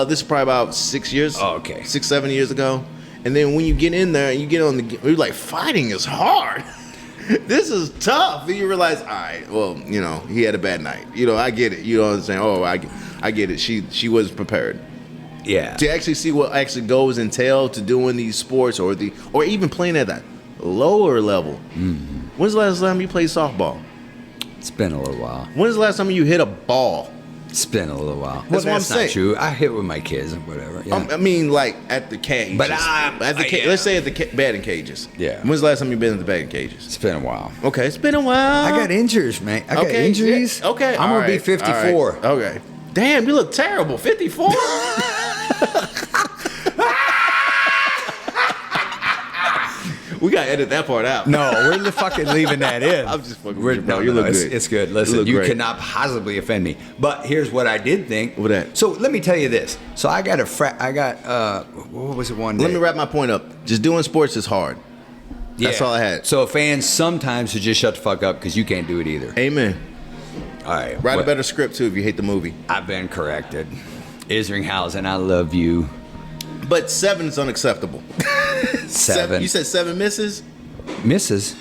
This is probably about 6 years. Oh, okay. 6-7 years ago. And then when you get in there and you get on the, you're like, fighting is hard. This is tough. Then you realize, all right, well, he had a bad night. I get it. You know what I'm saying? Oh, I get it. She was prepared. Yeah. To actually see what actually goes entail to doing these sports or even playing at that lower level. Mm-hmm. When's the last time you played softball? It's been a little while. When's the last time you hit a ball? It's been a little while. That's what I'm saying. Not true. I hit with my kids and whatever. Yeah. I mean, like at the cages. But let's say at the batting cages. Yeah. When's the last time you been at the batting cages? It's been a while. Okay, it's been a while. I got injuries, man. I got injuries. Yeah. Okay. I'm gonna be 54. Right. Okay. Damn, you look terrible. 54. We gotta edit that part out. No, we're fucking leaving that in. I'm just fucking with you. No, you look good. It's good. Listen, you cannot possibly offend me. But here's what I did think. What that? So let me tell you this. So I got what was it one day? Let me wrap my point up. Just doing sports is hard. That's all I had. So fans sometimes should just shut the fuck up because you can't do it either. Amen. All right. Write a better script too if you hate the movie. I've been corrected. Isringhausen, I love you. But 7 is unacceptable. 7. You said 7 misses? Misses?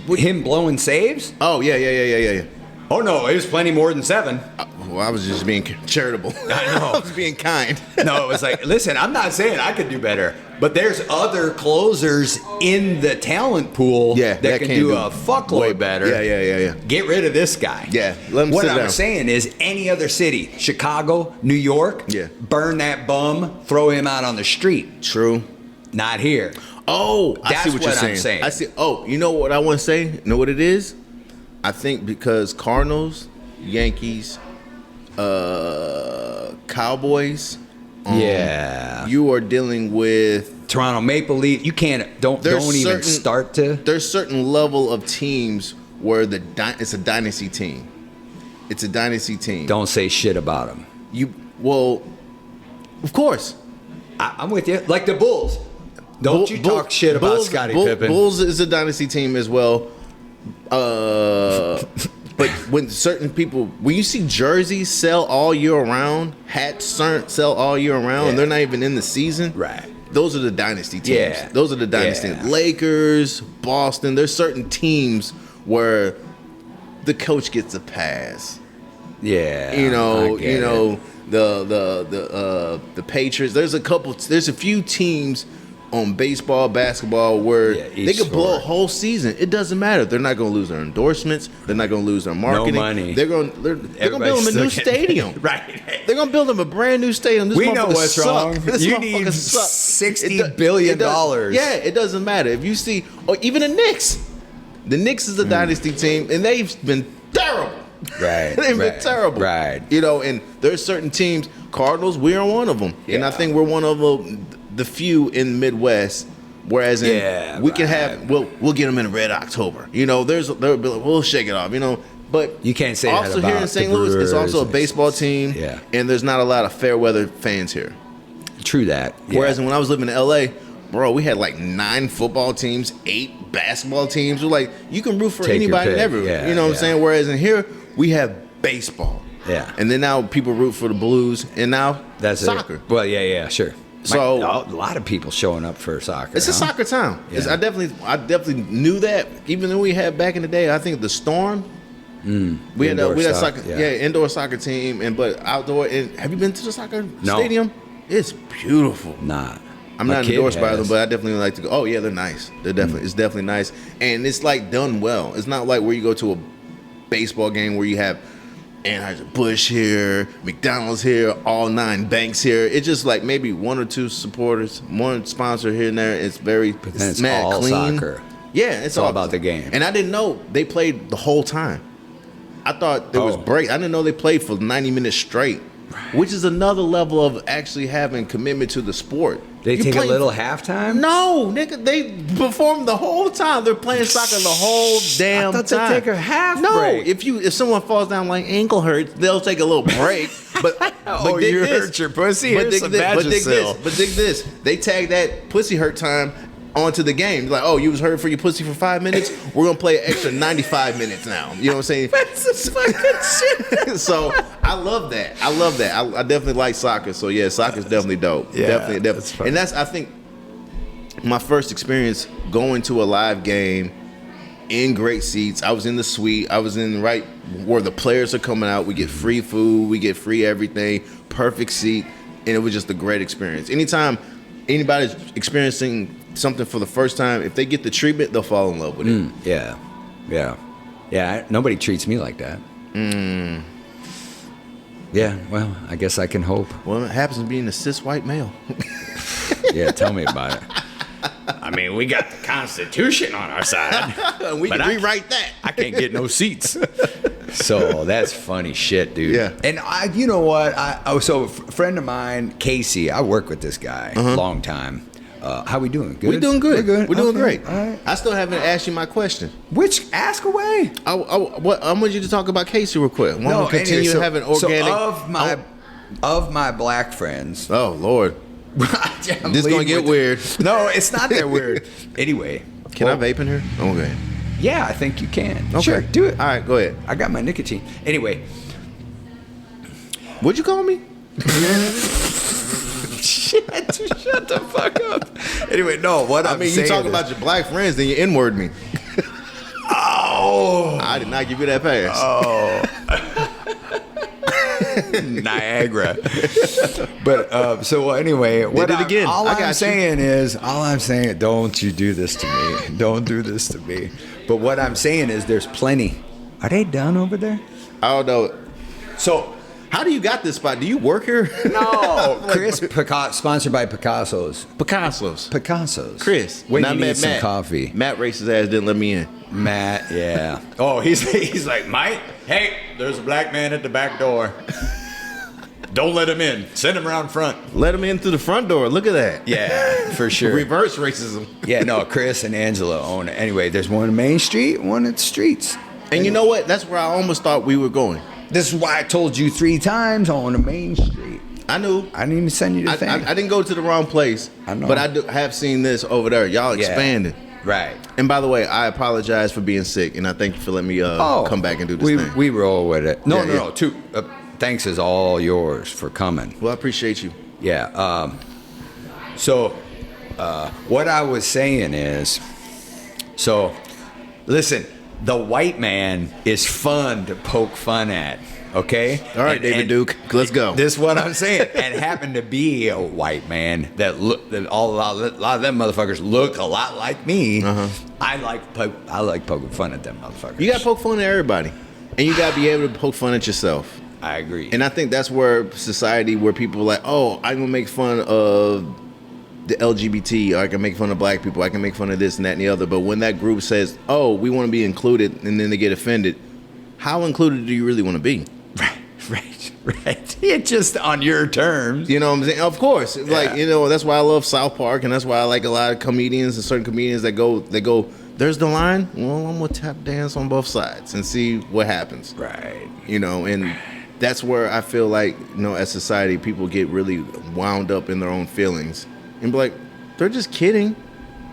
Him blowing saves? Oh, yeah. Oh, no, it was plenty more than 7. Well, I was just being charitable. I know. I was being kind. No, it was like, listen, I'm not saying I could do better, but there's other closers in the talent pool that can do a fuckload better. Yeah. Get rid of this guy. Yeah, let him what sit I'm down. saying is any other city, Chicago, New York, burn that bum, throw him out on the street. True. Not here. Oh, I see what you're saying. I'm saying. I see. Oh, you know what I want to say? You know what it is? I think because Cardinals, Yankees, Cowboys. You are dealing with Toronto Maple Leaf. You can't. Don't even start to. There's certain level of teams where it's a dynasty team. It's a dynasty team. Don't say shit about them. Of course. I'm with you. Like the Bulls. Don't you talk shit about Scottie Pippen. Bulls is a dynasty team as well. But when certain people, when you see jerseys sell all year round, hats sell all year round, and they're not even in the season, right? Those are the dynasty teams. Yeah. Those are the dynasty teams. Lakers, Boston. There's certain teams where the coach gets a pass. Yeah, the Patriots. There's a few teams on baseball, basketball, where they could blow a whole season. It doesn't matter. They're not going to lose their endorsements. They're not going to lose their marketing. No money. They're going to build them a new stadium. Right. They're going to build them a brand new stadium. This we know what's wrong. You need $60 billion. Yeah, it doesn't matter. If you see, or even the Knicks. The Knicks is a dynasty team, and they've been terrible. Right. They've been terrible. Right. And there's certain teams, Cardinals, we are one of them. Yeah. And I think we're one of the few in the Midwest. Whereas we can have, we'll get them in a Red October. You know, we'll shake it off. You know, but you can't say also that about here in St. Louis, it's also a baseball team. Yeah. And there's not a lot of fair weather fans here. True that. Yeah. Whereas when I was living in LA, bro, we had like 9 football teams, 8 basketball teams. We're like, you can root for anybody and everyone. Yeah, you know what I'm saying? Whereas in here, we have baseball. Yeah. And then now people root for the Blues, and now that's soccer. Well, yeah, sure. So a lot of people showing up for soccer. It's a soccer town. Yeah. I definitely knew that. Even though we had back in the day, I think the Storm. We had soccer, indoor soccer team, but outdoor. And have you been to the soccer stadium? It's beautiful. Nah, I'm not endorsed by them, but I definitely like to go. Oh yeah, they're nice. It's definitely nice, and it's like done well. It's not like where you go to a baseball game where you have Anheuser-Busch here, McDonald's here, all 9 banks here. It's just like maybe 1 or 2 supporters, 1 sponsor here and there. It's mad all clean. soccer. Yeah, it's all about the game. And I didn't know they played the whole time. I thought there was break. I didn't know they played for 90 minutes straight, which is another level of actually having commitment to the sport. They take a little halftime? No, nigga, they perform the whole time. They're playing soccer the whole damn time. I thought they take a half break. If someone falls down like ankle hurts, they'll take a little break. But you hurt your pussy. Here's some Vagisil. But dig this. They tag that pussy hurt time onto the game. Like, oh, you was hurt for your pussy for 5 minutes? We're going to play an extra 95 minutes now. You know what I'm saying? That's some fucking shit. So I love that. I definitely like soccer. So yeah, soccer's definitely dope. Yeah, definitely. And that's, I think, my first experience going to a live game in great seats. I was in the suite. I was in right where the players are coming out. We get free food. We get free everything. Perfect seat. And it was just a great experience. Anytime anybody's experiencing something for the first time, if they get the treatment, they'll fall in love with it. Yeah. Nobody treats me like that. Yeah, well, I guess I can hope. Well, it happens to being a cis white male. Yeah, tell me about it. I mean, we got the Constitution on our side. We can rewrite that. I can't get no seats. So that's funny shit, dude. Yeah. And you know what? So a friend of mine, Casey, I work with this guy a long time. How we doing? Good? We're doing good. We're good. We're doing great. All right. I still haven't asked you my question. Ask away. I want you to talk about Casey real quick. I want to continue having organic. So of my black friends. Oh Lord. This is gonna get weird. No, it's not that weird. Anyway, can I vape in here? Okay. Yeah, I think you can. Okay. Sure, do it. All right, go ahead. I got my nicotine. Anyway, what'd you call me? Shit, shut the fuck up. Anyway, no, I mean, you talk about your black friends, then you N-word me. Oh. I did not give you that pass. Oh. Niagara. But so anyway, all I'm saying, don't you do this to me. Don't do this to me. But what I'm saying is there's plenty. Are they done over there? I don't know. So how do you got this spot? Do you work here? No. Chris, sponsored by Picasso's. Chris. When I met some coffee. Matt racist ass didn't let me in. Matt, yeah. Oh, he's like, Mike, hey, there's a black man at the back door. Don't let him in. Send him around front. Let him in through the front door. Look at that. Yeah, for sure. Reverse racism. Yeah, no, Chris and Angela own it. Anyway, there's one on Main Street, one at the streets. And you know what? That's where I almost thought we were going. This is why I told you 3 times on the Main Street. I knew. I didn't even send you the thing. I didn't go to the wrong place. I know. But I have seen this over there. Y'all expanded. Right. And by the way, I apologize for being sick, and I thank you for letting me come back and do this thing. We roll with it. No. Thanks is all yours for coming. Well, I appreciate you. Yeah. So what I was saying is, listen, the white man is fun to poke fun at. Okay. All right, David Duke. Let's go. This is what I'm saying. And happened to be a white man that a lot of them motherfuckers look a lot like me. I like poking fun at them motherfuckers. You got to poke fun at everybody, and you got to be able to poke fun at yourself. I agree. And I think that's where society, where people are like, oh, I'm gonna make fun of the LGBT, or I can make fun of black people, I can make fun of this and that and the other. But when that group says, oh, we want to be included, and then they get offended, how included do you really want to be? Right. Right. It's just on your terms. You know what I'm saying? Of course. Like, you know, that's why I love South Park, and that's why I like a lot of comedians and certain comedians that go, there's the line. Well, I'm going to tap dance on both sides and see what happens. Right. You know, and that's where I feel like, you know, as society, people get really wound up in their own feelings and be like, they're just kidding.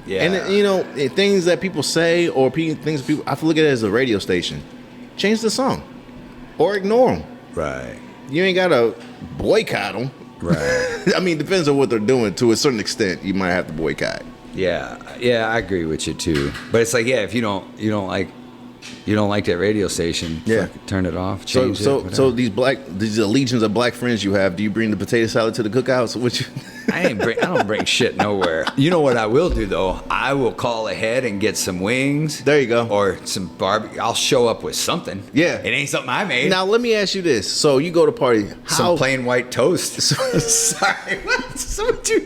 Yeah. And, you know, things that people say or things people, I look at it as a radio station. Change the song or ignore them. Right. You ain't got to boycott them. Right. I mean, depends on what they're doing. To a certain extent, you might have to boycott. Yeah. Yeah, I agree with you too. But it's like, yeah, if you don't like that radio station, turn it off, change it. So these legions of black friends you have, do you bring the potato salad to the cookouts? I don't bring shit nowhere. You know what I will do though? I will call ahead and get some wings. There you go. Or some barbecue. I'll show up with something. Yeah. It ain't something I made. Now let me ask you this. So you go to party. Some plain white toast. Sorry.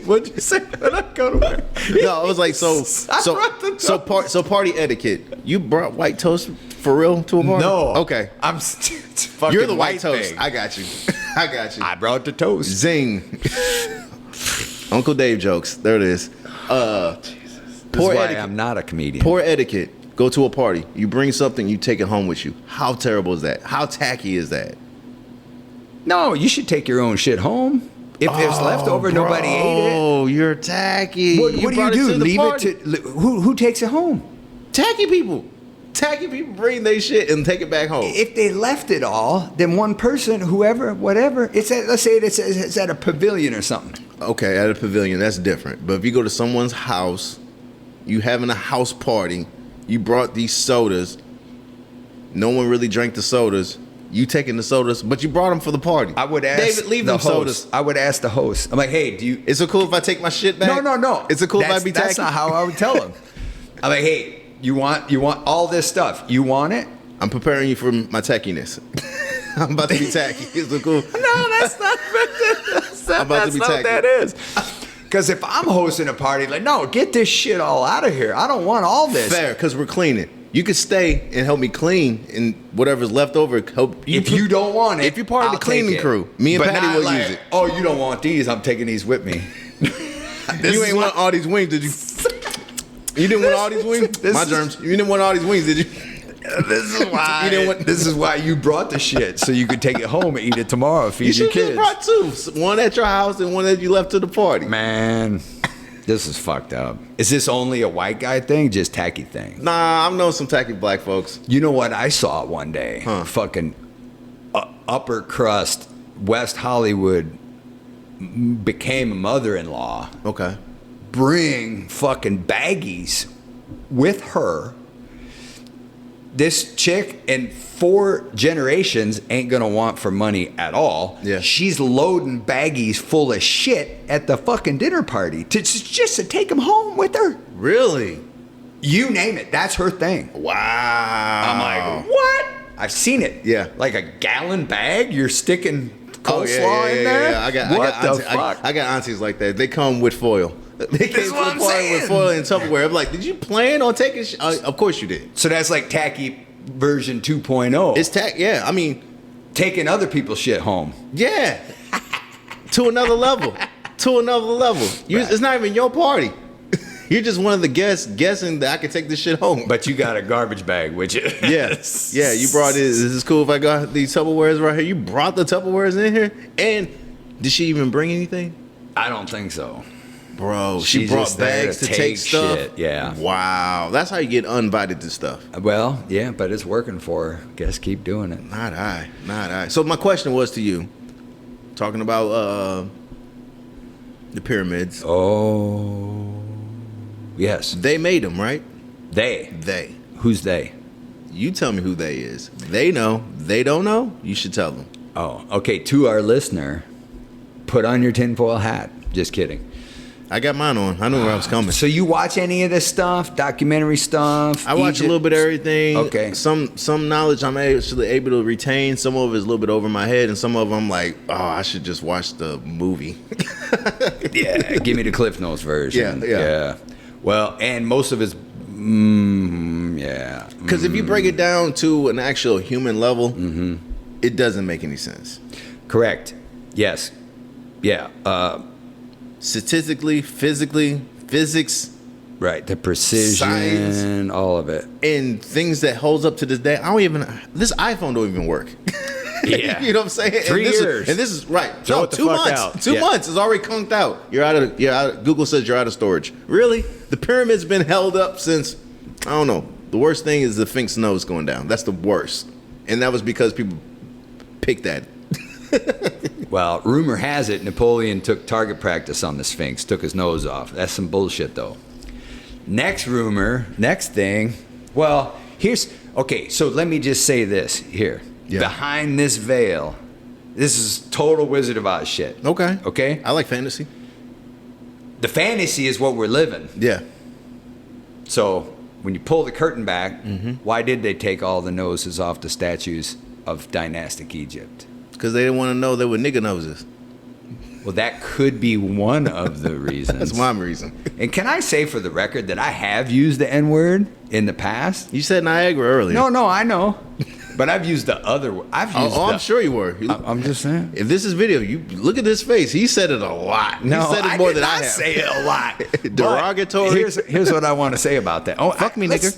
What'd you say when I go to work? No, I was like, so party etiquette. You brought white toast for real to a party? No. Okay. You're the white toast. I got you. I brought the toast. Zing. Uncle Dave jokes. There it is. This is why I'm not a comedian. Poor etiquette. Go to a party. You bring something, you take it home with you. How terrible is that? How tacky is that? No, you should take your own shit home. If there's leftover, nobody ate it. Oh, you're tacky. What do you do? Leave it to who takes it home? Tacky people. Tacky people bring their shit and take it back home. If they left it all, then one person, whoever, whatever, let's say it's at a pavilion or something. Okay, at a pavilion, that's different. But if you go to someone's house, you having a house party, you brought these sodas, no one really drank the sodas, you taking the sodas, but you brought them for the party. I would ask David, leave them sodas. I would ask the host. I'm like, hey, do you... Is it cool if I take my shit back? No. Is it cool if I be tacky? That's not how I would tell him. I'm like, hey, you want all this stuff. You want it? I'm preparing you for my tackiness. I'm about to be tacky. Is it cool? No, that's not what that is. Because if I'm hosting a party, like, no, get this shit all out of here. I don't want all this. Fair, because we're cleaning. You could stay and help me clean, and whatever's left over, help you. If you don't want it, if you're part of the cleaning crew, me and Patty will use it. Oh, you don't want these? I'm taking these with me. You ain't want all these wings, did you? You didn't want all these wings? My germs. You didn't want all these wings, did you? This is why you brought the shit, so you could take it home and eat it tomorrow. Feed your kids. You brought two. One at your house and one that you left to the party. Man, this is fucked up. Is this only a white guy thing? Just tacky thing? Nah, I've known some tacky black folks. You know what I saw one day? Fucking upper crust West Hollywood became a mother-in-law. Okay. Bring fucking baggies with her. This chick in 4 generations ain't gonna want for money at all. Yeah. She's loading baggies full of shit at the fucking dinner party just to take them home with her. Really? You name it. That's her thing. Wow. I'm like, what? I've seen it. Yeah. Like a gallon bag. You're sticking coleslaw in there. Yeah. I got aunties like that. They come with foil. They came to the party with foil and Tupperware. I'm like, did you plan on taking of course you did. So that's like tacky version 2.0. It's yeah. I mean, taking other people's shit home. Yeah. To another level. It's not even your party. You're just one of the guests guessing that I can take this shit home. But you got a garbage bag with you. Yes. Yeah, you brought it. Is this cool if I got these Tupperwares right here? You brought the Tupperwares in here? And did she even bring anything? I don't think so. Bro, she brought bags to take stuff. Shit. Yeah. Wow. That's how you get uninvited to stuff. Well, yeah, but it's working for her. Guess keep doing it. Not I. So my question was to you, talking about the pyramids. Oh, yes. They made them, right? They. Who's they? You tell me who they is. They know. They don't know. You should tell them. Oh, okay. To our listener, put on your tinfoil hat. Just kidding. I got mine on. I knew where I was coming. So you watch any of this stuff, documentary stuff? I watch a little bit of everything. Okay. Some knowledge I'm actually able to retain. Some of it is a little bit over my head, and some of them I'm like, oh, I should just watch the movie. Yeah, give me the Cliff Notes version. Yeah. Well, and most of it's, yeah. Because if you break it down to an actual human level, it doesn't make any sense. Correct. Yes. Yeah. Statistically, physically, physics, Right. The precision, science, all of it. and things that holds up to this day. This iPhone don't even work. Yeah. You know what I'm saying? 3 years. And this is right. Throw No, it the 2 fuck months. out. 2 Yeah. months. It's already conked out. You're out of Google says you're out of storage. Really? The pyramid's been held up since, I don't know. The worst thing is the Sphinx nose going down. That's the worst. And that was because people picked that. Well, rumor has it Napoleon took target practice on the Sphinx, took his nose off. That's some bullshit, though. Next thing. Well, so let me just say this here. Yeah. Behind this veil, this is total Wizard of Oz shit. Okay. Okay? I like fantasy. The fantasy is what we're living. Yeah. So when you pull the curtain back, Mm-hmm. why did they take all the noses off the statues of dynastic Egypt? Because they didn't want to know there were nigger noses. Well, that could be one of the reasons. That's one reason. And can I say for the record that I have used the N-word in the past? You said Niagara earlier. No, I know. But I've used the other one. I'm sure you were. I'm just saying. If this is video, you look at this face. He said it a lot. No, he said it more than I I have. say it a lot. Derogatory. But here's what I want to say about that. Oh, Fuck me, nigga.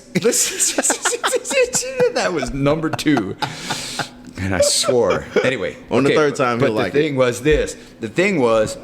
That was number 2. And I swore. Anyway. On the third time, he'll like it. But the thing was this. The thing was,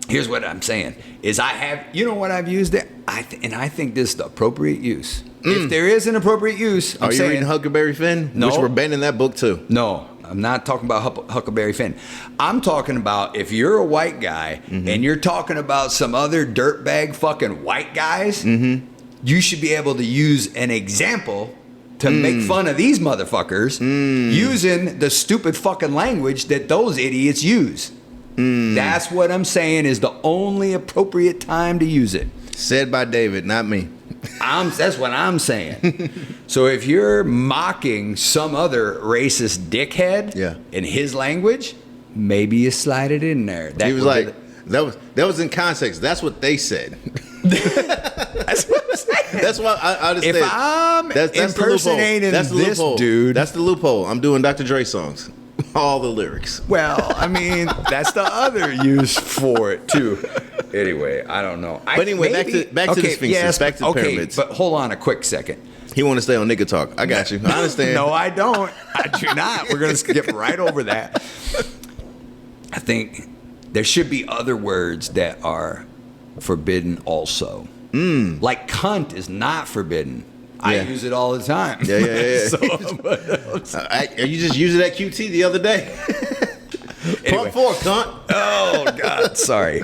here's what I'm saying, is I have, you know what I've used it? And I think this is the appropriate use. If there is an appropriate use, Are you reading Huckleberry Finn? No. Which we're banning that book too. No, I'm not talking about Huckleberry Finn. I'm talking about if you're a white guy and you're talking about some other dirtbag fucking white guys, you should be able to use an example to make fun of these motherfuckers using the stupid fucking language that those idiots use. That's what I'm saying is the only appropriate time to use it. Said by David, not me. That's what I'm saying. So if you're mocking some other racist dickhead in his language, maybe you slide it in there. He was like, that was in context. That's what they said. That's what I'm saying. That's why I understand. If I'm impersonating this dude, that's the loophole. I'm doing Dr. Dre songs, all the lyrics. Well, I mean, that's the other use for it too. Anyway, I don't know. But anyway, back to the Sphinxes, back to the pyramids. But hold on a quick second. He want to stay on nigga talk. I got you. I understand. No, I don't. I do not. We're going to skip right over that. I think there should be other words that are forbidden also. Like cunt is not forbidden. I use it all the time. Yeah. So, You just used it at QT the other day. Anyway. Pump 4, cunt. Oh, God. Sorry.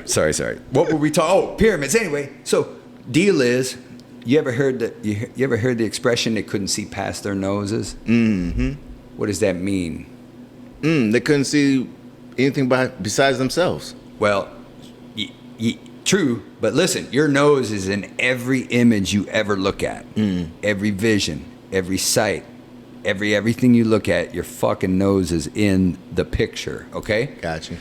What were we talking? Oh, pyramids. Anyway, so deal is, you ever heard the expression they couldn't see past their noses? Mm-hmm. What does that mean? They couldn't see anything besides themselves. Well, true, but listen, your nose is in every image you ever look at. Every vision, every sight, everything you look at, your fucking nose is in the picture, okay? Got you.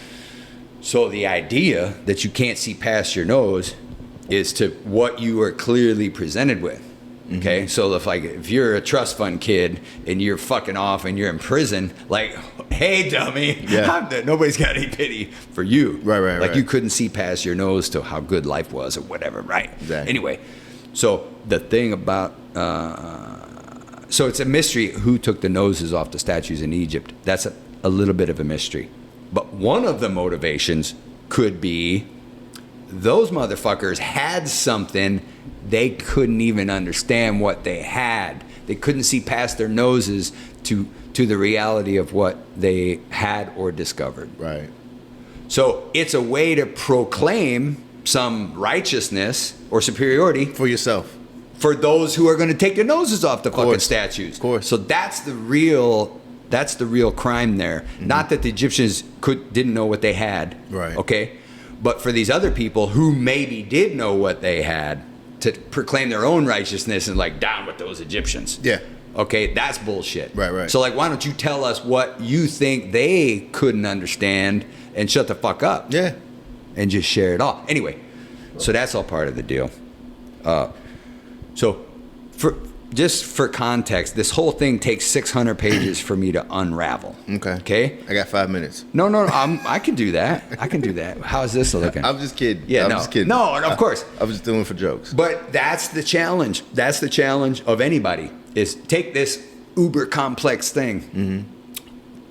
So the idea that you can't see past your nose is to what you are clearly presented with. Okay, so if you're a trust fund kid and you're fucking off and you're in prison, like, hey, dummy, nobody's got any pity for you. Right. Like you couldn't see past your nose to how good life was or whatever, right? Exactly. Anyway, so the thing about, so it's a mystery who took the noses off the statues in Egypt. That's a little bit of a mystery. But one of the motivations could be those motherfuckers had something they couldn't even understand what they had. They couldn't see past their noses to the reality of what they had or discovered. Right. So it's a way to proclaim some righteousness or superiority For yourself. for those who are going to take their noses off the fucking statues. Of course. So that's the real crime there. Not that the Egyptians didn't know what they had. Right. Okay. But for these other people who maybe did know what they had, to proclaim their own righteousness and like down with those Egyptians. Yeah. Okay, that's bullshit. Right. So like, why don't you tell us what you think they couldn't understand and shut the fuck up? Yeah. And just share it all. Anyway, so that's all part of the deal. So just for context, this whole thing takes 600 pages for me to unravel. Okay. I got 5 minutes. No, I can do that. How's this looking? I'm just kidding. Yeah, I'm no. just kidding. No, of course. I was just doing it for jokes. But that's the challenge. That's the challenge of anybody, is take this uber complex thing,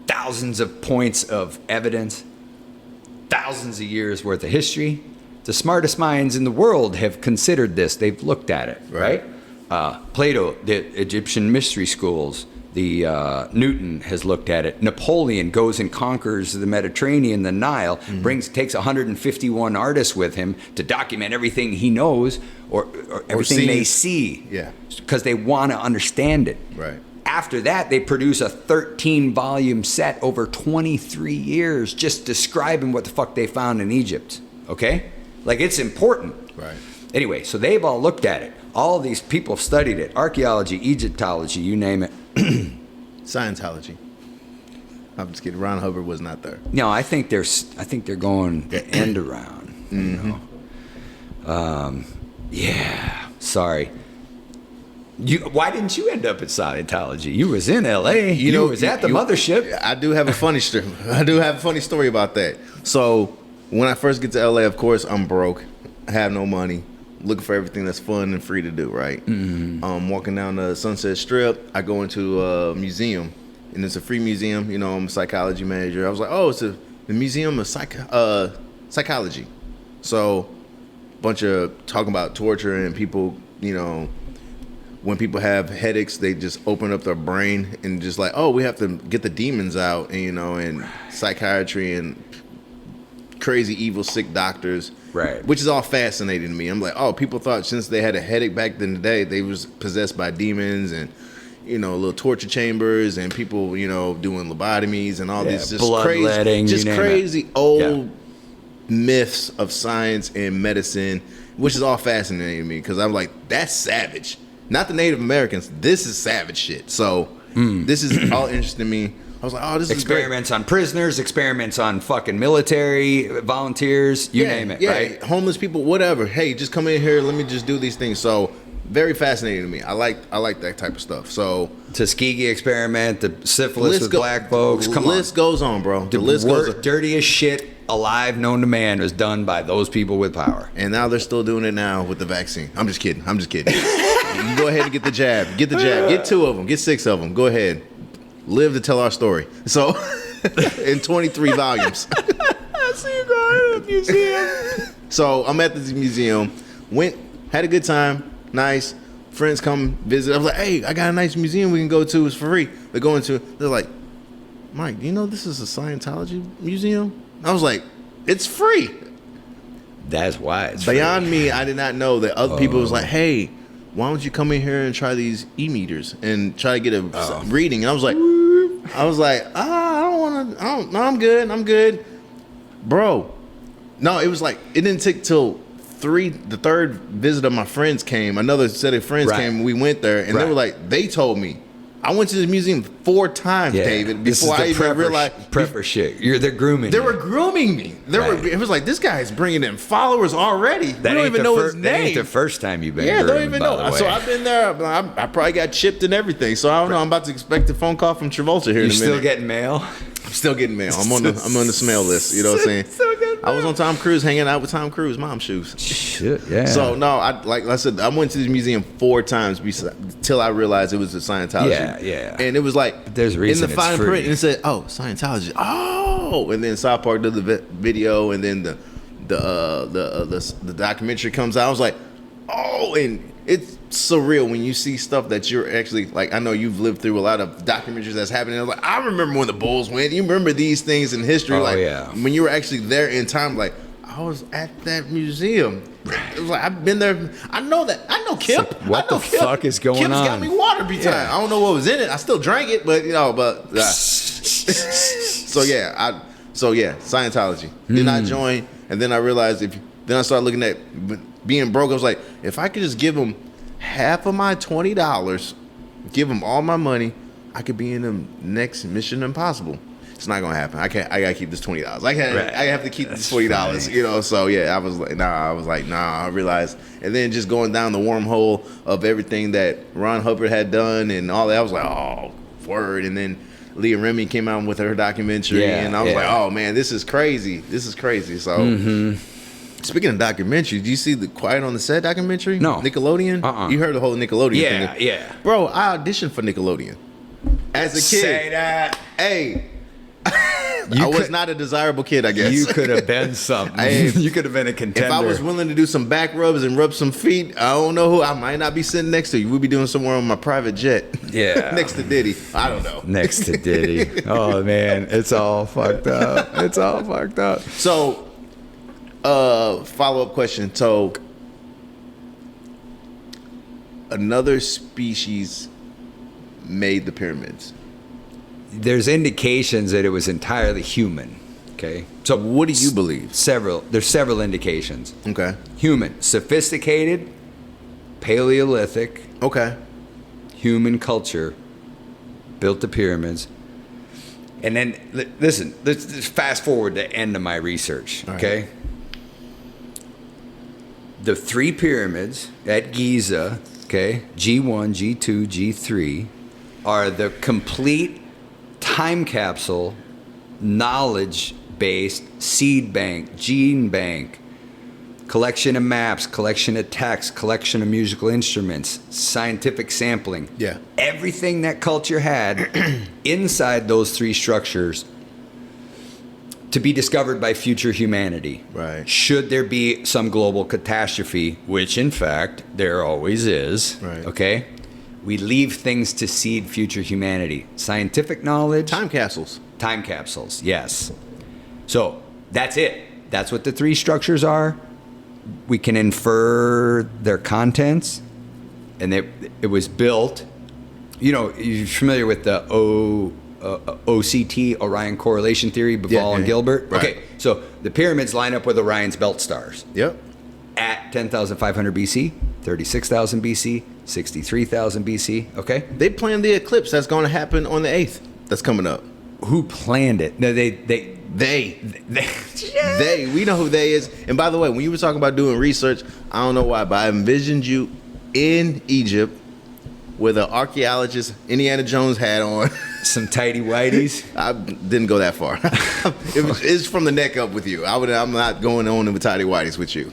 thousands of points of evidence, thousands of years worth of history. The smartest minds in the world have considered this. They've looked at it, right? Plato, the Egyptian mystery schools, Newton has looked at it. Napoleon goes and conquers the Mediterranean, the Nile, takes 151 artists with him to document everything he knows or everything they see. Yeah. Because they want to understand it. Right. After that, they produce a 13-volume set over 23 years just describing what the fuck they found in Egypt. Okay? Like, it's important. Right. Anyway, so they've all looked at it. All these people have studied it. Archaeology, Egyptology, you name it. Scientology. I'm just kidding. Ron Hubbard was not there. No, I think they're going the end around. You know? Yeah. Sorry. Why didn't you end up at Scientology? You was in L.A. You was at the mothership. I do have a funny story. Story about that. So when I first get to L.A., of course, I'm broke. I have no money. Looking for everything that's fun and free to do, right? Walking down the Sunset Strip, I go into a museum, and it's a free museum. You know, I'm a psychology major. I was like, oh, it's the Museum of Psychology. So, bunch of talking about torture and people, you know, when people have headaches, they just open up their brain and just like, oh, we have to get the demons out, and, you know, and psychiatry and crazy, evil, sick doctors. Right. Which is all fascinating to me. I'm like, oh, people thought since they had a headache back in the day, they was possessed by demons and, you know, little torture chambers and people, you know, doing lobotomies and all these just crazy old myths of science and medicine, which is all fascinating to me because I'm like, that's savage. Not the Native Americans. This is savage shit. So this is all interesting to me. I was like, oh, this is experiments on prisoners, experiments on fucking military volunteers, you name it, right? Homeless people, whatever. Hey, just come in here. Let me just do these things. So very fascinating to me. I like that type of stuff. So Tuskegee experiment, the syphilis with black folks. Come on, the list goes on, bro. The list goes on. Dirtiest shit alive known to man was done by those people with power. And now they're still doing it now with the vaccine. I'm just kidding. You go ahead and get the jab. Get the jab. Get 2 of them. Get 6 of them. Go ahead. Live to tell our story. So, in 23 volumes. I see you going to the museum. So, I'm at this museum. Had a good time. Nice. Friends come visit. I was like, hey, I got a nice museum we can go to. It's free. They're going to. They're like, Myke, do you know this is a Scientology museum? I was like, it's free. That's why it's Beyond free. me, I did not know that other people was like, hey, why don't you come in here and try these e-meters and try to get a reading? And I was like, I don't want to. No, I'm good, bro. No, it was like it didn't take till the third visit of my friends came. Another set of friends came. And we went there, and they were like, they told me. I went to the museum 4 times, David, before I even realized. Prepper shit. They're grooming. They were grooming me. It was like, this guy's bringing in followers already. That we don't even know his name. That ain't the first time you've been groomed, don't even know. So I've been there. I probably got chipped and everything. So I don't know. I'm about to expect a phone call from Travolta here in a minute. You still getting mail? I'm still getting mail. I'm on the smell list. You know what I'm saying? I was on Tom Cruise, hanging out with Tom Cruise, mom shoes. Shit, yeah. So no, like I said, I went to this museum 4 times till I realized it was a Scientology. Yeah. And it was like there's a reason in the fine print, and it said, "Oh, Scientology." Oh, and then South Park did the video, and then the documentary comes out. I was like, oh, and it's surreal when you see stuff that you're actually like. I know you've lived through a lot of documentaries that's happening. I was like, I remember when the Bulls went. You remember these things in history, when you were actually there in time. Like I was at that museum. It was like I've been there. I know that. I know Kip. So what the fuck is going on? Kip's got me water every time. I don't know what was in it. I still drank it, but So yeah, Scientology. Did not join, and then I realized then I started looking at being broke. I was like, if I could just give them half of my $20, give them all my money, I could be in the next Mission Impossible. it's not gonna happen. I gotta keep this $20. I have to keep this $40. Funny. You know, so yeah, I was like, nah. I realized, and then just going down the wormhole of everything that Ron Hubbard had done and all that, I was like, oh, word. And then Leah Remy came out with her documentary, and I was like, oh man, this is crazy. So, speaking of documentaries, did you see the Quiet on the Set documentary? No. Nickelodeon? You heard the whole Nickelodeon thing? Yeah. Bro, I auditioned for Nickelodeon as a kid. Say that. Hey. I was not a desirable kid, I guess. You could have been something. You could have been a contender. If I was willing to do some back rubs and rub some feet, I don't know who. I might not be sitting next to you. We'll be doing somewhere on my private jet. Yeah. Next to Diddy. I don't know. Next to Diddy. Oh, man. It's all fucked up. So, follow-up question. So, another species made the pyramids. There's indications that it was entirely human. Okay. So what do you believe? There's several indications. Okay. Human. Sophisticated, Paleolithic. Okay. Human culture built the pyramids. And then, listen, let's fast forward to the end of my research. Okay. Right. The 3 pyramids at Giza, okay, G1, G2, G3, are the complete time capsule, knowledge-based seed bank, gene bank, collection of maps, collection of texts, collection of musical instruments, scientific sampling. Yeah. Everything that culture had inside those 3 structures to be discovered by future humanity. Right. Should there be some global catastrophe, which in fact there always is. Right. Okay? We leave things to seed future humanity. Scientific knowledge. Time capsules. Time capsules, yes. So that's it. That's what the 3 structures are. We can infer their contents. And it was built. You know, you're familiar with the OCT, Orion Correlation Theory, Bivol and Gilbert? Right. Okay, so the pyramids line up with Orion's belt stars. Yep. At 10,500 BC, 36,000 BC, 63,000 BC, okay? They planned the eclipse that's going to happen on the 8th that's coming up. Who planned it? No, they we know who they is. And by the way, when you were talking about doing research, I don't know why, but I envisioned you in Egypt with an archaeologist Indiana Jones hat on. Some tighty whities. I didn't go that far. It's from the neck up with you. I'm not going on with tighty whities with you.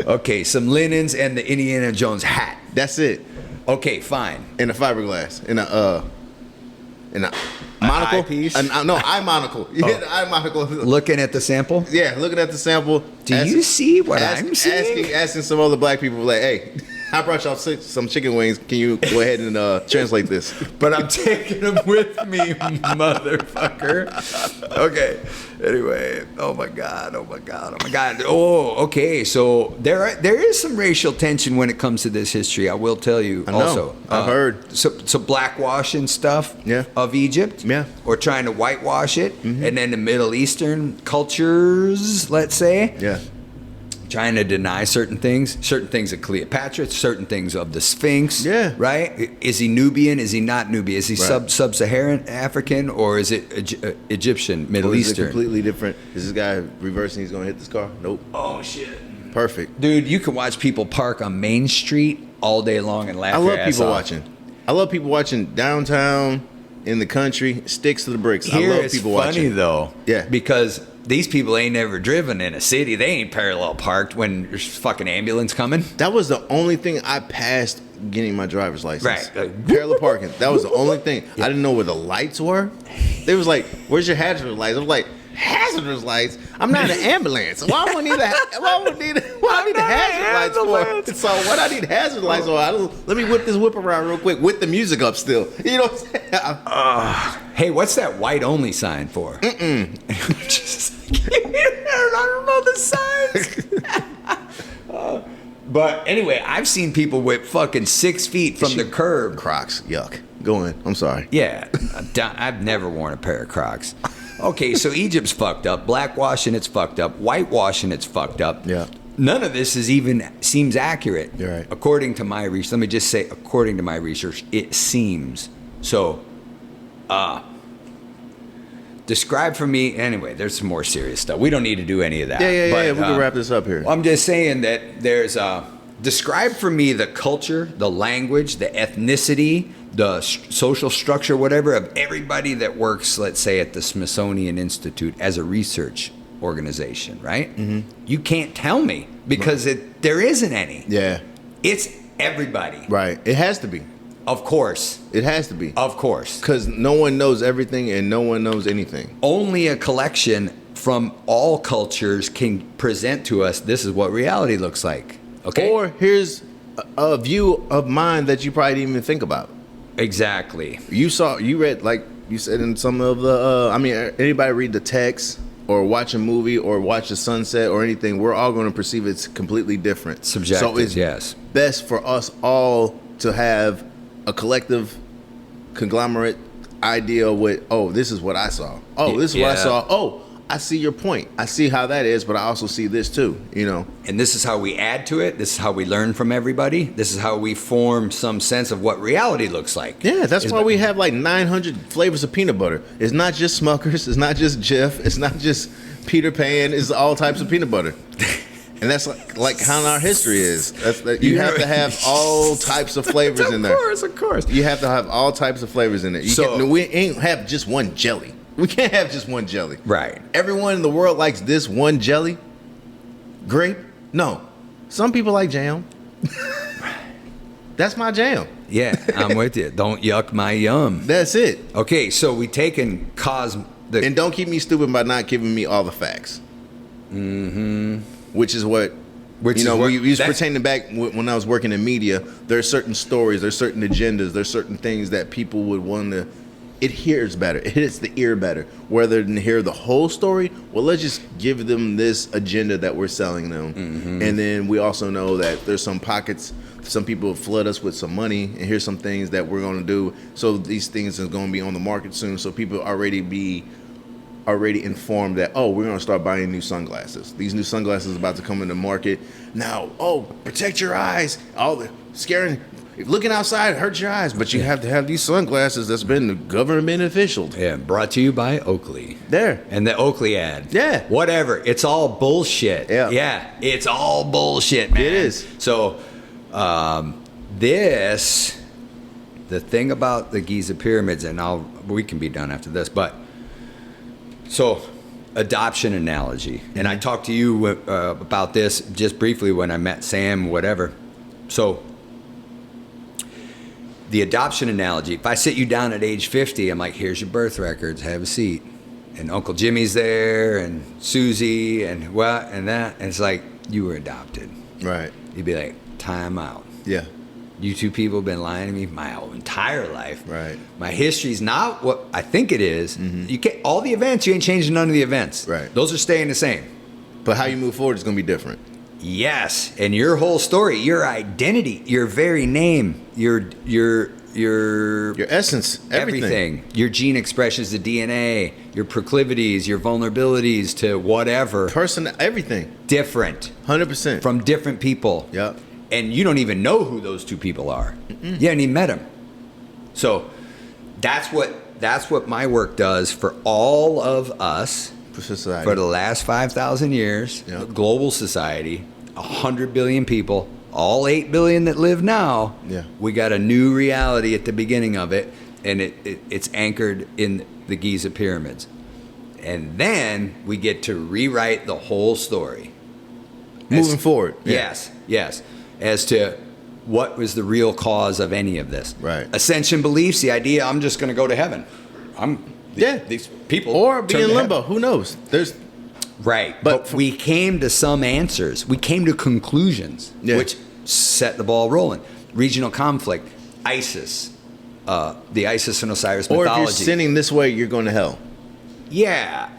Okay, some linens and the Indiana Jones hat. That's it. Okay, fine. And a fiberglass. And a monocle. Eyepiece? Eye monocle. You hit the eye monocle. Looking at the sample? Yeah, looking at the sample. Do you see what I'm seeing? Asking some other black people, like, hey, I brought y'all some chicken wings. Can you go ahead and translate this? But I'm taking them with me, motherfucker. Okay. Anyway. Oh my God. Oh, okay. So there is some racial tension when it comes to this history. I will tell you. I know. Also, I've heard. So blackwashing stuff. Of Egypt. Yeah. Or trying to whitewash it, and then the Middle Eastern cultures, let's say. Yeah. Trying to deny certain things of Cleopatra, certain things of the Sphinx. Yeah. Right? Is he Nubian? Is he not Nubian? Is he Right. sub-Saharan African, or is it Egyptian, Middle Is it Eastern? completely different? Is this guy reversing? He's going to hit this car? Nope. Oh, shit. Perfect. Dude, you can watch people park on Main Street all day long and laugh I your love ass people off. watching. I love people watching downtown, in the country, sticks to the bricks. Here I love it's people funny, watching. though. Yeah. Because these people ain't never driven in a city. They ain't parallel parked when there's fucking ambulance coming. That was the only thing I passed getting my driver's license. Right. Parallel parking. That was the only thing. I didn't know where the lights were. They was like, where's your hazardous lights? I was like, hazardous lights? I'm not an ambulance. Why would I need a hazard lights for? So what I need hazard lights for? Let me whip this whip around real quick with the music up still. You know what I'm saying? Hey, what's that white only sign for? Just like, I don't know the signs. But anyway, I've seen people whip fucking 6 feet from the curb. Crocs. Yuck. Go in. I'm sorry. Yeah. I've never worn a pair of Crocs. Okay, so Egypt's fucked up. Blackwashing, it's fucked up. Whitewashing, it's fucked up. Yeah. None of this seems accurate. You're right. According to my research. Let me just say, according to my research, it seems. So, describe for me, anyway, there's some more serious stuff. We don't need to do any of that. Yeah. We can wrap this up here. I'm just saying that there's describe for me the culture, the language, the ethnicity, the social structure, whatever, of everybody that works, let's say, at the Smithsonian Institute as a research organization, right? Mm-hmm. You can't tell me because there isn't any. Yeah. It's everybody. Right. It has to be. Of course. It has to be. Of course. Because no one knows everything and no one knows anything. Only a collection from all cultures can present to us, this is what reality looks like. Okay? Or here's a view of mine that you probably didn't even think about. Exactly. You read, like you said in some of the, anybody read the text or watch a movie or watch the sunset or anything, we're all going to perceive it's completely different. Subjective, so it's yes. best for us all to have a collective conglomerate idea of what, this is what I saw. This is what I saw. I see your point. I see how that is, but I also see this too, And this is how we add to it. This is how we learn from everybody. This is how we form some sense of what reality looks like. Yeah, that's why we have like 900 flavors of peanut butter. It's not just Smucker's. It's not just Jif. It's not just Peter Pan. It's all types of peanut butter. And that's like how our history is. You have to have all types of flavors in there. Of course. You have to have all types of flavors in it. We ain't have just one jelly. We can't have just one jelly. Right. Everyone in the world likes this one jelly. Grape? No. Some people like jam. That's my jam. Yeah, I'm with you. Don't yuck my yum. That's it. Okay, so we take and and don't keep me stupid by not giving me all the facts. Mm-hmm. Which is what... we was pretending back when I was working in media, there's certain stories, there's certain agendas, there's certain things that people would want to... It hears better. It hits the ear better. Rather than hear the whole story, well, let's just give them this agenda that we're selling them. Mm-hmm. And then we also know that there's some pockets, some people flood us with some money, and here's some things that we're going to do. So these things are going to be on the market soon. So people already informed that, we're going to start buying new sunglasses. These new sunglasses are about to come in the market. Now, protect your eyes. All the scaring... Looking outside hurts your eyes, but you have to have these sunglasses that's been government beneficial. Yeah, brought to you by Oakley. There. And the Oakley ad. Yeah. Whatever. It's all bullshit. Yeah. Yeah. It's all bullshit, man. It is. So, the thing about the Giza pyramids, and we can be done after this, but, so, adoption analogy. And I talked to you about this just briefly when I met Sam, whatever. So, the adoption analogy, if I sit you down at age 50, I'm like, here's your birth records, have a seat. And Uncle Jimmy's there, and Susie, and what, and that. And it's like, you were adopted. Right. You'd be like, time out. Yeah. You two people have been lying to me my whole entire life. Right. My history's not what I think it is. Mm-hmm. You can't, all the events, you ain't changing none of the events. Right. Those are staying the same. But how you move forward is going to be different. Yes, and your whole story, your identity, your very name, your essence, everything. Your gene expressions, the DNA, your proclivities, your vulnerabilities to whatever. Everything. Different. 100%. From different people. Yep. And you don't even know who those two people are. Mm-mm. You haven't even met them. So that's what my work does for all of us. Society. For the last 5,000 years, Yep. Global society, 100 billion people, all 8 billion that live now, Yeah. we got a new reality at the beginning of it, and it's anchored in the Giza pyramids. And then we get to rewrite the whole story. Moving forward. Yeah. Yes. As to what was the real cause of any of this. Right. Ascension beliefs, the idea I'm just going to go to heaven. These people. Or be turn in to limbo. heaven. Who knows? Right. But we came to some answers. We came to conclusions, which set the ball rolling. Regional conflict, ISIS, the Isis and Osiris mythology. Or if you're sinning this way, you're going to hell. Yeah.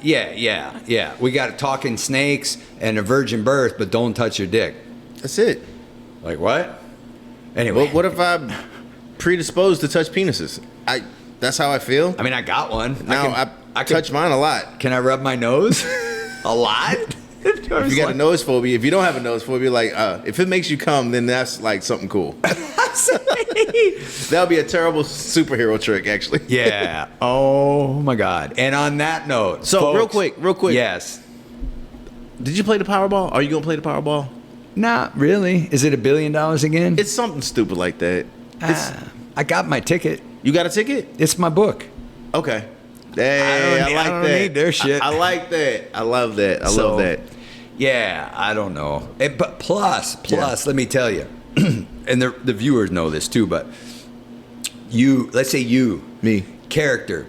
We got talking snakes and a virgin birth, but don't touch your dick. That's it. Like what? Anyway. Well, what if I'm predisposed to touch penises? That's how I feel. I mean, I got one. Now, I touch mine a lot. Can I rub my nose? A lot? If you got a nose phobia, if you don't have a nose phobia, like, if it makes you come, then that's like something cool. That would be a terrible superhero trick, actually. Yeah. Oh my God. And on that note, So folks, real quick. Yes. Did you play the Powerball? Are you gonna play the Powerball? Not really. Is it $1 billion again? It's something stupid like that. I got my ticket. You got a ticket? It's my book. Okay. Hey, I don't need their shit. I like that. I love that. I love that. Yeah, I don't know. But plus, Yeah. let me tell you, and the viewers know this too, but let's say Me. character.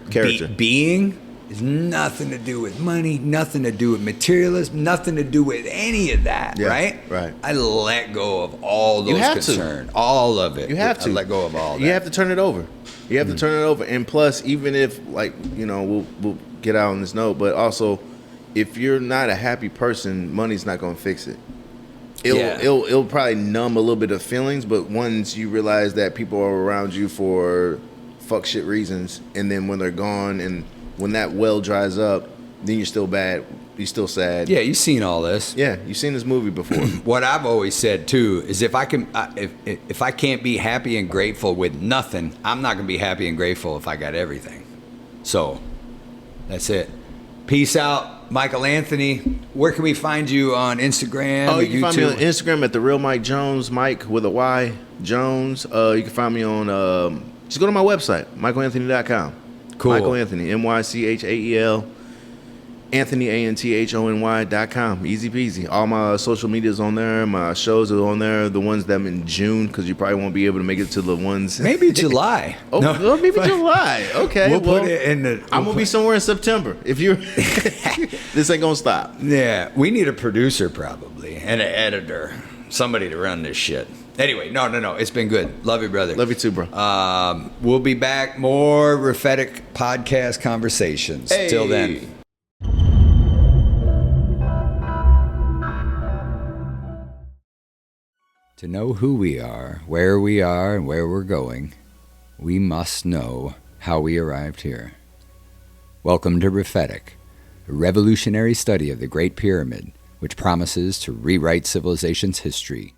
Being is nothing to do with money, nothing to do with materialism, nothing to do with any of that, Yeah, right? right. I let go of all You those have to. concerns, all of it. You have to I let go of all that. You have to turn it over. You have to turn it over. And plus, even if, like, you know, we'll get out on this note, but also, if you're not a happy person, money's not going to fix it. It'll probably numb a little bit of feelings, but once you realize that people are around you for fuck shit reasons, and then when they're gone, and when that well dries up, then you're still bad. You're still sad. Yeah, you've seen all this. Yeah, you've seen this movie before. What I've always said too is if I can't be happy and grateful with nothing, I'm not gonna be happy and grateful if I got everything. So that's it. Peace out, Mychael Anthony. Where can we find you on Instagram? Oh, or you can find YouTube? me on Instagram at the real Myke Jones, Myke with a Y Jones. You can find me on just go to my website, MychaelAnthony.com. Cool. Mychael Anthony, MyChael. Anthony, ANTHONY.com. Easy peasy. All my social media's on there. My shows are on there. The ones that I'm in June, because you probably won't be able to make it to the ones. Maybe July. Oh, No. well, maybe July. Okay. We'll put it in the. I'm gonna be somewhere in September. If you, this ain't gonna stop. Yeah, we need a producer probably and an editor, somebody to run this shit. Anyway, no. It's been good. Love you, brother. Love you too, bro. We'll be back. More REPHETIC podcast conversations. Hey. Till then. To know who we are, and where we're going, we must know how we arrived here. Welcome to REPHETIC, a revolutionary study of the Great Pyramid, which promises to rewrite civilization's history